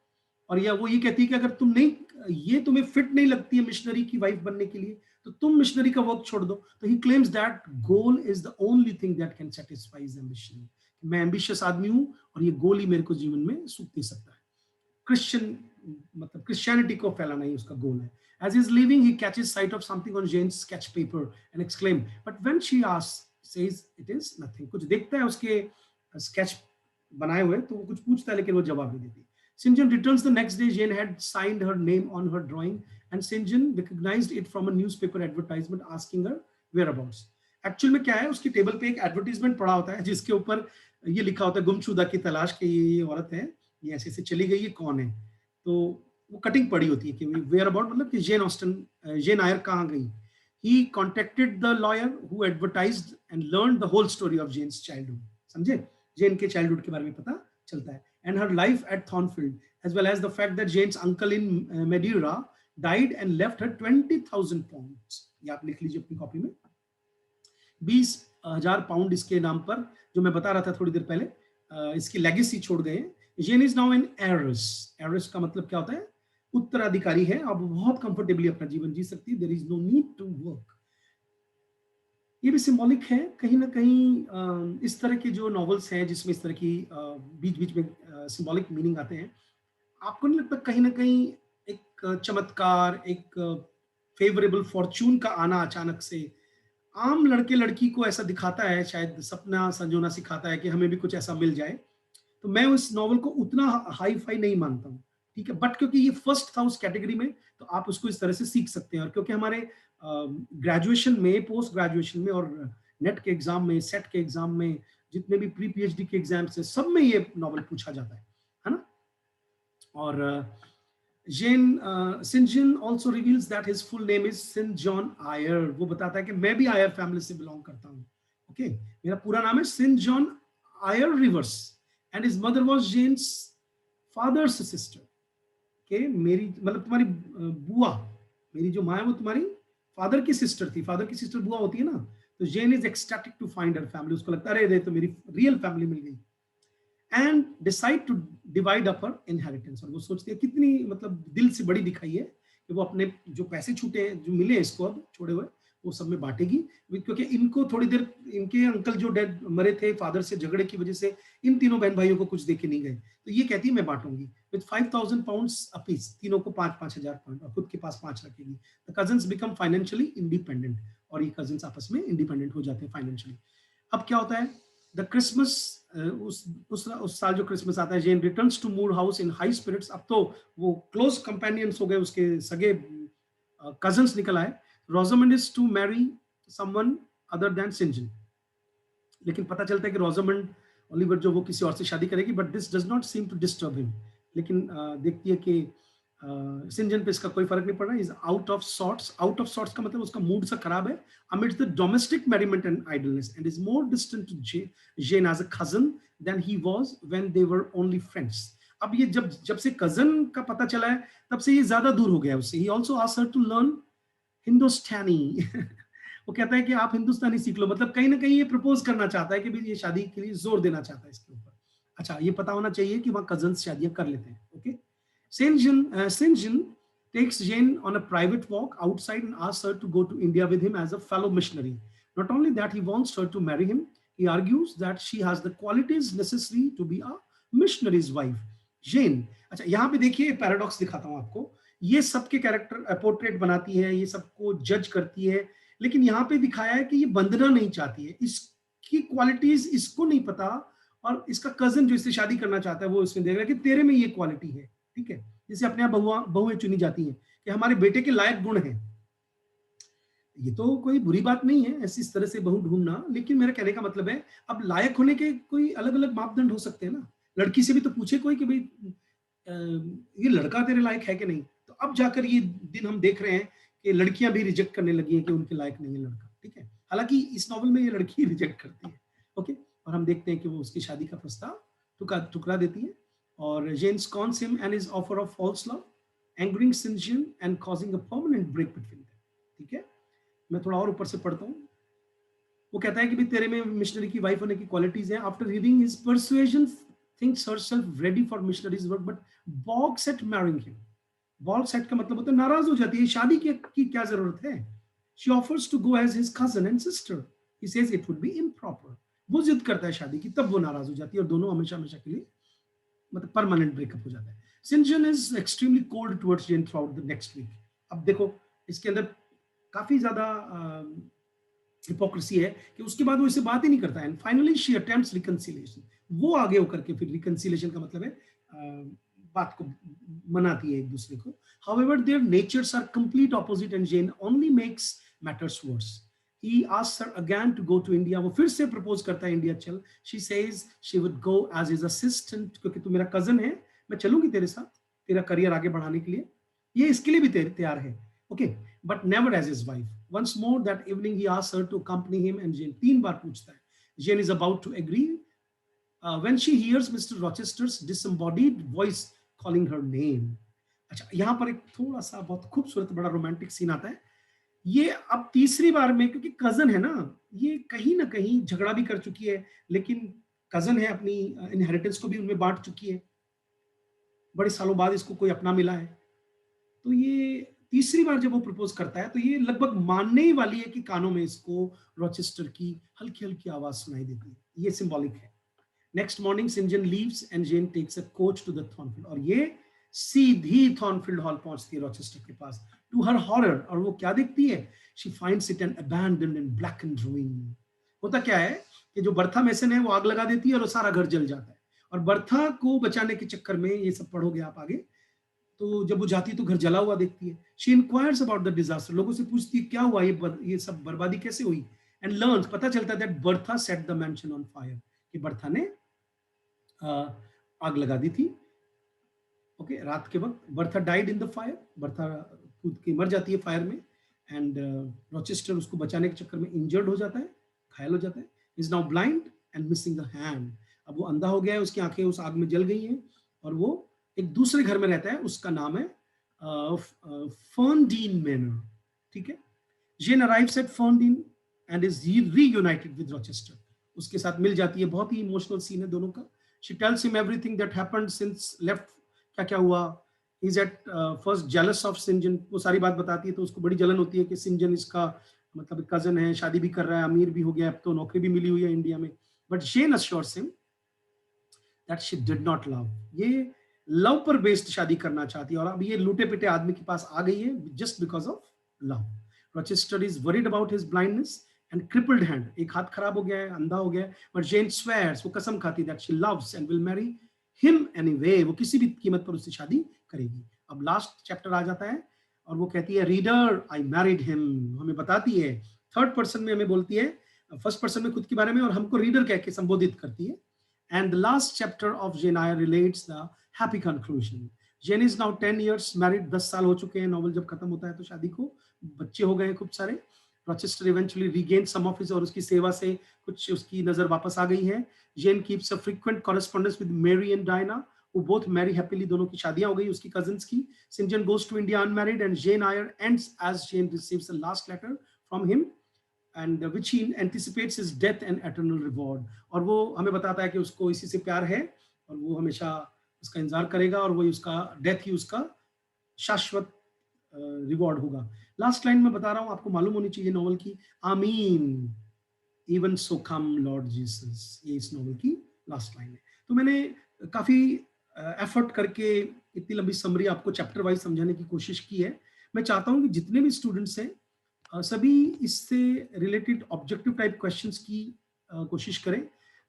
A: और या वो ये कहती है कि अगर तुम नहीं, ये तुम्हें फिट नहीं लगती है मिशनरी की वाइफ बनने के लिए, तो तुम मिशनरी का वर्क छोड़ दो। तो ही claims that goal is the only thing that can satisfy his ambition, मैं एम्बिशियस आदमी हूं और ये गोल ही मेरे को जीवन में सुख दे सकता है। क्रिश्चियन मतलब क्रिश्चियनिटी को फैलाना ही उसका गोल है. As he is leaving, he catches sight of something on Jane's sketch paper and exclaim, but when she asks, says it is nothing. कुछ देखता है उसके sketch बनाए हुए, तो वो कुछ पूछता है लेकिन वो जवाब नहीं देती. St. John returns the next day. Jane had signed her name on her drawing and St. John recognized it from a newspaper advertisement asking her whereabouts. Actual में क्या है, उसकी टेबल पे एक एडवर्टीजमेंट पड़ा होता है जिसके ऊपर ये लिखा होता है गुमशुदा की तलाश की ये औरत है, ये ऐसे ऐसे चली गई, ये कौन है. तो वो कटिंग पड़ी होती है कि वेयर अबाउट मतलब कि जेन आयर कहाँ गई. He contacted the lawyer who advertised and learn the whole story of Jane's childhood. समझे, जेन के चाइल्डहुड के बारे में पता चलता है. And her life at Thornfield as well as the fact that Jane's uncle in Madeira died and left her 20,000 pounds. ये आप लिख लीजिए अपनी कॉपी में. 20,000 पाउंड इसके नाम पर, जो मैं बता रहा था थोड़ी देर पहले, इसकी लेगेसी छोड़ गए. Jane is now an heiress. Heiress का मतलब क्या होता है, उत्तराधिकारी है. अब बहुत कंफर्टेबली अपना जीवन जी सकती है. There is no need to work. ये भी सिंबॉलिक है कहीं ना कहीं. इस तरह के जो नॉवेल्स हैं जिसमें इस तरह की बीच बीच में सिंबॉलिक मीनिंग आते हैं, आपको नहीं लगता कहीं ना कहीं एक चमत्कार, एक फेवरेबल फॉर्चून का आना अचानक से आम लड़के लड़की को ऐसा दिखाता है, शायद सपना संजोना सिखाता है कि हमें भी कुछ ऐसा मिल जाए. तो मैं उस नॉवल को उतना हाई फाई नहीं मानता हूँ, ठीक है, बट क्योंकि ये फर्स्ट था उस कैटेगरी में, तो आप उसको इस तरह से सीख सकते हैं. और क्योंकि हमारे ग्रेजुएशन में, पोस्ट ग्रेजुएशन में और नेट के एग्जाम में, सेट के एग्जाम में, जितने भी प्री पीएचडी के एग्जाम्स है, सब में ये नॉवल पूछा जाता है ना. और St. John also reveals that his full name is St. John Eyre. वो बताता है कि मैं भी आयर फैमिली से बिलोंग करता हूँ. ओके, मेरा पूरा नाम है St. John Eyre Rivers and his mother was Jane's father's sister. Okay, मेरी मतलब तुम्हारी बुआ, मेरी जो माँ है वो तुम्हारी फादर की सिस्टर थी. फादर की सिस्टर बुआ होती है ना. तो Jane is ecstatic to find her family. उसको लगता है अरे तो मेरी रियल फैमिली मिल गई. And decide to divide up her inheritance. और वो सोचती है, कितनी मतलब दिल से बड़ी दिखाई है कि वो अपने जो पैसे छूटे जो मिले इसको अब छोड़े हुए, वो सब में बांटेगी. क्योंकि इनको थोड़ी देर, इनके अंकल जो डेड मरे थे फादर से झगड़े की वजह से, इन तीनों बहन भाइयों को कुछ दे के नहीं गए. तो ये कहती है मैं बांटूंगी विद 5,000 पाउंड्स अपीस. तीनों को 5,000 पाउंड और खुद के पास 5 रखेगी. The cousins become financially independent. और ये कजन्स आपस में इंडिपेंडेंट हो जाते हैं फाइनेंशियली. अब क्या होता है, द क्रिसमस, उस साल जो क्रिसमस आता है, Jane returns to Moor House in high spirits. अब तो वो क्लोज कंपेनियंस हो गए, उसके सगे कजन्स निकल आए. Rosamond is to marry someone other than Saint John. लेकिन पता चलता है कि रोजामंड ओलिवर जो वो किसी और से शादी करेगी, but this does not seem to disturb him. लेकिन देखती है कि सेंट जॉन पे इसका कोई फर्क नहीं पड़ रहा है. Is out of sorts. Out of sorts का मतलब उसका मूड सा खराब है. amidst the domestic merriment and idleness, and is more distant to Jane as a cousin than he was when they were only friends. अब ये जब से कजन का पता चला है, तब से ये ज्यादा दूर हो गया उससे. He also asked her to learn हिंदुस्तानी. वो कहता है कि आप हिंदुस्तानी सीख लो. मतलब कहीं ना कहीं ये प्रपोज करना चाहता है कि भी ये शादी के लिए जोर देना चाहता है इसके ऊपर. अच्छा, ये पता होना चाहिए कि वहाँ कजन शादियां कर लेते हैं. Okay, St. John takes Jane on a private walk outside and asks her to go to India with him as a fellow missionary. Not only that, he wants her to marry him. He argues that she has the qualities necessary to be a missionary's wife. Jane, अच्छा यहाँ पे देखिए paradox दिखाता हूँ आपको. ये सबके character portrait बनाती है, ये सबको जज करती है, लेकिन यहाँ पे दिखाया है कि ये बंधना नहीं चाहती है. इसकी क्वालिटीज इसको नहीं पता, और इसका कजन जो इससे शादी करना चाहता है वो इसमें देख रहा है कि तेरे में ये क्वालिटी है. ठीक है, जैसे अपने आप बहुएं चुनी जाती हैं कि हमारे बेटे के लायक गुण हैं. ये तो कोई बुरी बात नहीं है ऐसी इस तरह से बहू ढूंढना, लेकिन मेरा कहने का मतलब है, अब लायक होने के कोई अलग अलग मापदंड हो सकते हैं ना. लड़की से भी तो पूछे कोई कि भाई ये लड़का तेरे लायक है कि नहीं. तो अब जाकर ये दिन हम देख रहे हैं कि लड़कियां भी रिजेक्ट करने लगी हैं कि उनके लायक नहीं है लड़का. ठीक है, हालांकि इस नॉवल में ये लड़की रिजेक्ट करती है. ओके, और हम देखते हैं कि वो उसकी शादी का प्रस्ताव ठुकरा देती है. Or Jane scorns him and his offer of false love, angering St. John and causing a permanent break between them. ठीक है, मैं थोड़ा और ऊपर से पढ़ता हूँ. वो कहता है कि भी तेरे में मिशनरी की वाइफ होने की क्वालिटीज हैं. After reading his persuasion, thinks herself ready for missionary's work, but balks at marrying him. Balks at का मतलब होता है नाराज हो जाती है. शादी की क्या जरूरत है. She offers to go as his cousin and sister. He says it would be improper. वो जिद करता है शादी की, तब वो नाराज हो जाती है और दोनों हमेशा हमेशा के लिए मतलब परमानेंट ब्रेकअप हो जाता है. St John is extremely cold towards Jane throughout the next week. अब देखो इसके अंदर काफी ज्यादा हिपोक्रेसी है कि उसके बाद वो इससे बात ही नहीं करता है। And finally she attempts reconciliation, वो आगे होकर के फिर रिकंसिलिएशन का मतलब है बात को मनाती है एक दूसरे को। However their natures are complete opposite and Jane only makes matters worse. He asks her again to go to India, वो फिर से प्रपोज करता है इंडिया चल। She says she would go as his assistant, क्योंकि तू मेरा कजन है, मैं चलूंगी तेरे साथ तेरा करियर आगे बढ़ाने के लिए, ये इसके लिए भी तैयार है। Okay, but never as his wife. Once more that evening he asks her to accompany him and Jane 3 बार पूछता है। Jane is about to agree when she hears Mr. Rochester's disembodied voice calling her name। अच्छा, यहाँ पर एक थोड़ा सा बहुत खूबसूरत बड़ा रोमांटिक सीन आता है। ये अब तीसरी बार में, क्योंकि कजन है ना, ये कहीं ना कहीं झगड़ा भी कर चुकी है, लेकिन कजन है, अपनी इनहेरिटेंस को भी उनमें बांट चुकी है, बड़े सालों बाद इसको कोई अपना मिला है। तो ये तीसरी बार जब वो प्रपोज करता है तो ये लगभग मानने ही वाली है कि कानों में इसको रॉचेस्टर की हल्की हल्की आवाज सुनाई देती है। ये सिंबॉलिक है। Next morning St John leaves and Jane takes a coach to the Thornfield, और ये सीधी थॉर्नफील्ड हॉल पहुंचती है रॉचेस्टर के पास। टू हर हॉरर, और वो क्या देखती है? She finds it an abandoned and blackened ruin. होता क्या है कि जो बर्था मेसन है वो आग लगा देती है और वो सारा घर जल जाता है, और बर्था को बचाने के चक्कर में, ये सब पढ़ोगे आप आगे, तो जब वो जाती है तो घर जला हुआ देखती है। She enquires about the disaster, लोगों से पूछती है क्या हुआ, ये सब बर्बादी कैसे हुई। एंड लर्न्स, पता चलता है that Bertha set the mention on fire, कि बर्था ने आग लगा दी थी। ओके, रात के वक्त Bertha died in the fire, Bertha कूद के मर जाती है फायर में। एंड रॉचेस्टर उसको बचाने के चक्कर में इंजर्ड हो जाता है, घायल हो जाता है। Is now blind and missing the hand, अब वो अंधा हो गया है, उसकी आंखें उस आग में जल गई हैं, और वो एक दूसरे घर में रहता है, उसका नाम है फर्नडीन मैनर। ठीक है, Jane arrives at Ferndean and is reunited with Rochester, उसके साथ मिल जाती है। बहुत ही इमोशनल सीन है दोनों का। She tells him everything that happened since left, क्या क्या हुआ। Is at first jealous of St John, वो सारी बात बताती है, तो उसको बड़ी जलन होती है कि सिंजन इसका मतलब कजन है, शादी भी कर रहा है, अमीर भी हो गया, अब तो नौकरी भी मिली हुई है इंडिया में। But Jane assures him that she did not love, ये लव पर बेस्ड शादी करना चाहती है, और अब ये लूटे पिटे आदमी के पास आ गई है just because of love. Rochester is worried about his blindness and crippled hand, एक हाथ खराब हो गया है, अंधा हो गया है। बट जेन स्वेयर्स, वो कसम खाती that she loves and will marry him anyway, वो किसी भी कीमत पर उससे शादी करेगी। अब लास्ट चैप्टर आ जाता है और वो कहती है रीडर आई मैरिड हिम, हमें बताती है थर्ड पर्सन में, हमें बोलती है फर्स्ट पर्सन में खुद के बारे में, और हमको रीडर कह के संबोधित करती है। And the last chapter of Jane Eyre relates the happy conclusion. Jane is now 10 years married, 10 साल हो चुके हैं नॉवल जब खत्म होता है तो शादी को, बच्चे हो गए खूब सारे। Rochester eventually regain some of his, और उसकी सेवा से कुछ उसकी नजर वापस आ गई है। Jane keeps a frequent correspondence with Mary and Diana, वो बोथ मैरी हैप्पीली, दोनों की शादियां हो गई उसकी कजिन्स की। St John goes to India unmarried and Jane Eyre ends as Jane receives the last letter from him and which he anticipates his death and eternal reward, और वो हमें बताता है कि उसको इसी से प्यार है और वो हमेशा उसका इंतजार करेगा, और वही उसका डेथ ही उसका शाश्वत रिवॉर्ड होगा। लास्ट लाइन में बता रहा हूं, आपको मालूम होनी चाहिए नॉवल की, आमीन इवन सो कम लॉर्ड जीसस, ये इस नॉवल की लास्ट लाइन है। तो मैंने काफी एफर्ट करके इतनी लंबी समरी आपको चैप्टर वाइज समझाने की कोशिश की है। मैं चाहता हूं कि जितने भी स्टूडेंट्स हैं सभी इससे रिलेटेड ऑब्जेक्टिव टाइप क्वेश्चंस की कोशिश करें।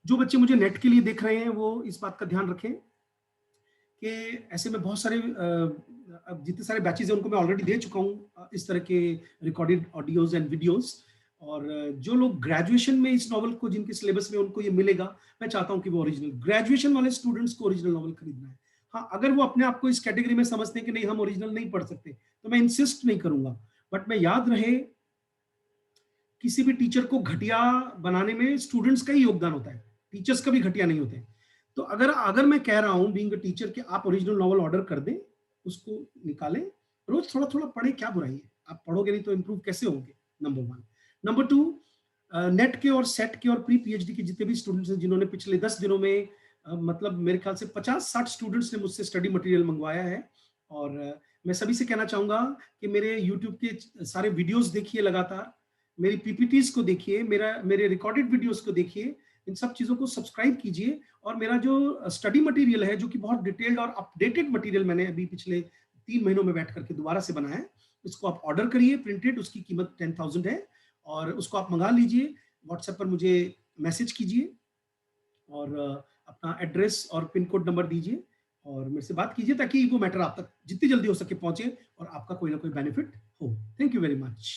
A: जो बच्चे मुझे नेट के लिए देख रहे हैं वो इस बात का ध्यान रखें कि ऐसे में बहुत सारे अब जितने सारे बैचेज हैं उनको मैं ऑलरेडी दे चुका हूँ इस तरह के रिकॉर्डेड ऑडियोज एंड वीडियोस, और जो लोग ग्रेजुएशन में इस नॉवल को, जिनके सिलेबस में उनको ये मिलेगा, मैं चाहता हूँ कि वो ओरिजिनल, ग्रेजुएशन वाले स्टूडेंट्स को ओरिजिनल नॉवल खरीदना है। हाँ, अगर वो अपने आप को इस कैटेगरी में समझते हैं कि नहीं हम ओरिजिनल नहीं पढ़ सकते, तो मैं इंसिस्ट नहीं करूंगा। बट मैं याद रहे, किसी भी टीचर को घटिया बनाने में स्टूडेंट्स का ही योगदान होता है, टीचर्स का भी घटिया नहीं होते। तो अगर मैं कह रहा हूं बीइंग अ टीचर कि आप ओरिजिनल नॉवल ऑर्डर कर दें, उसको निकालें, रोज थोड़ा थोड़ा पढ़ें, क्या बुराई है? आप पढ़ोगे नहीं तो इंप्रूव कैसे होंगे? नंबर 1। नंबर 2, नेट के और सेट के और प्री पीएचडी के जितने भी स्टूडेंट्स हैं जिन्होंने पिछले 10 दिनों में मतलब मेरे ख्याल से 50-60 स्टूडेंट्स ने मुझसे स्टडी मटेरियल मंगवाया है, और मैं सभी से कहना चाहूंगा कि मेरे यूट्यूब के सारे वीडियोस देखिए लगातार, मेरी पीपीटीज को देखिए, मेरे रिकॉर्डेड वीडियोस को देखिए, इन सब चीज़ों को सब्सक्राइब कीजिए। और मेरा जो स्टडी मटेरियल है, जो कि बहुत डिटेल्ड और अपडेटेड मटेरियल मैंने अभी पिछले 3 महीनों में बैठ करके दोबारा से बनाया है, इसको आप ऑर्डर करिए प्रिंटेड, उसकी कीमत 10,000 है, और उसको आप मंगा लीजिए। व्हाट्सएप पर मुझे मैसेज कीजिए और अपना एड्रेस और पिन कोड नंबर दीजिए और मेरे से बात कीजिए, ताकि वो मैटर आप तक जितनी जल्दी हो सके पहुंचे और आपका कोई ना कोई बेनिफिट हो। Thank you very much.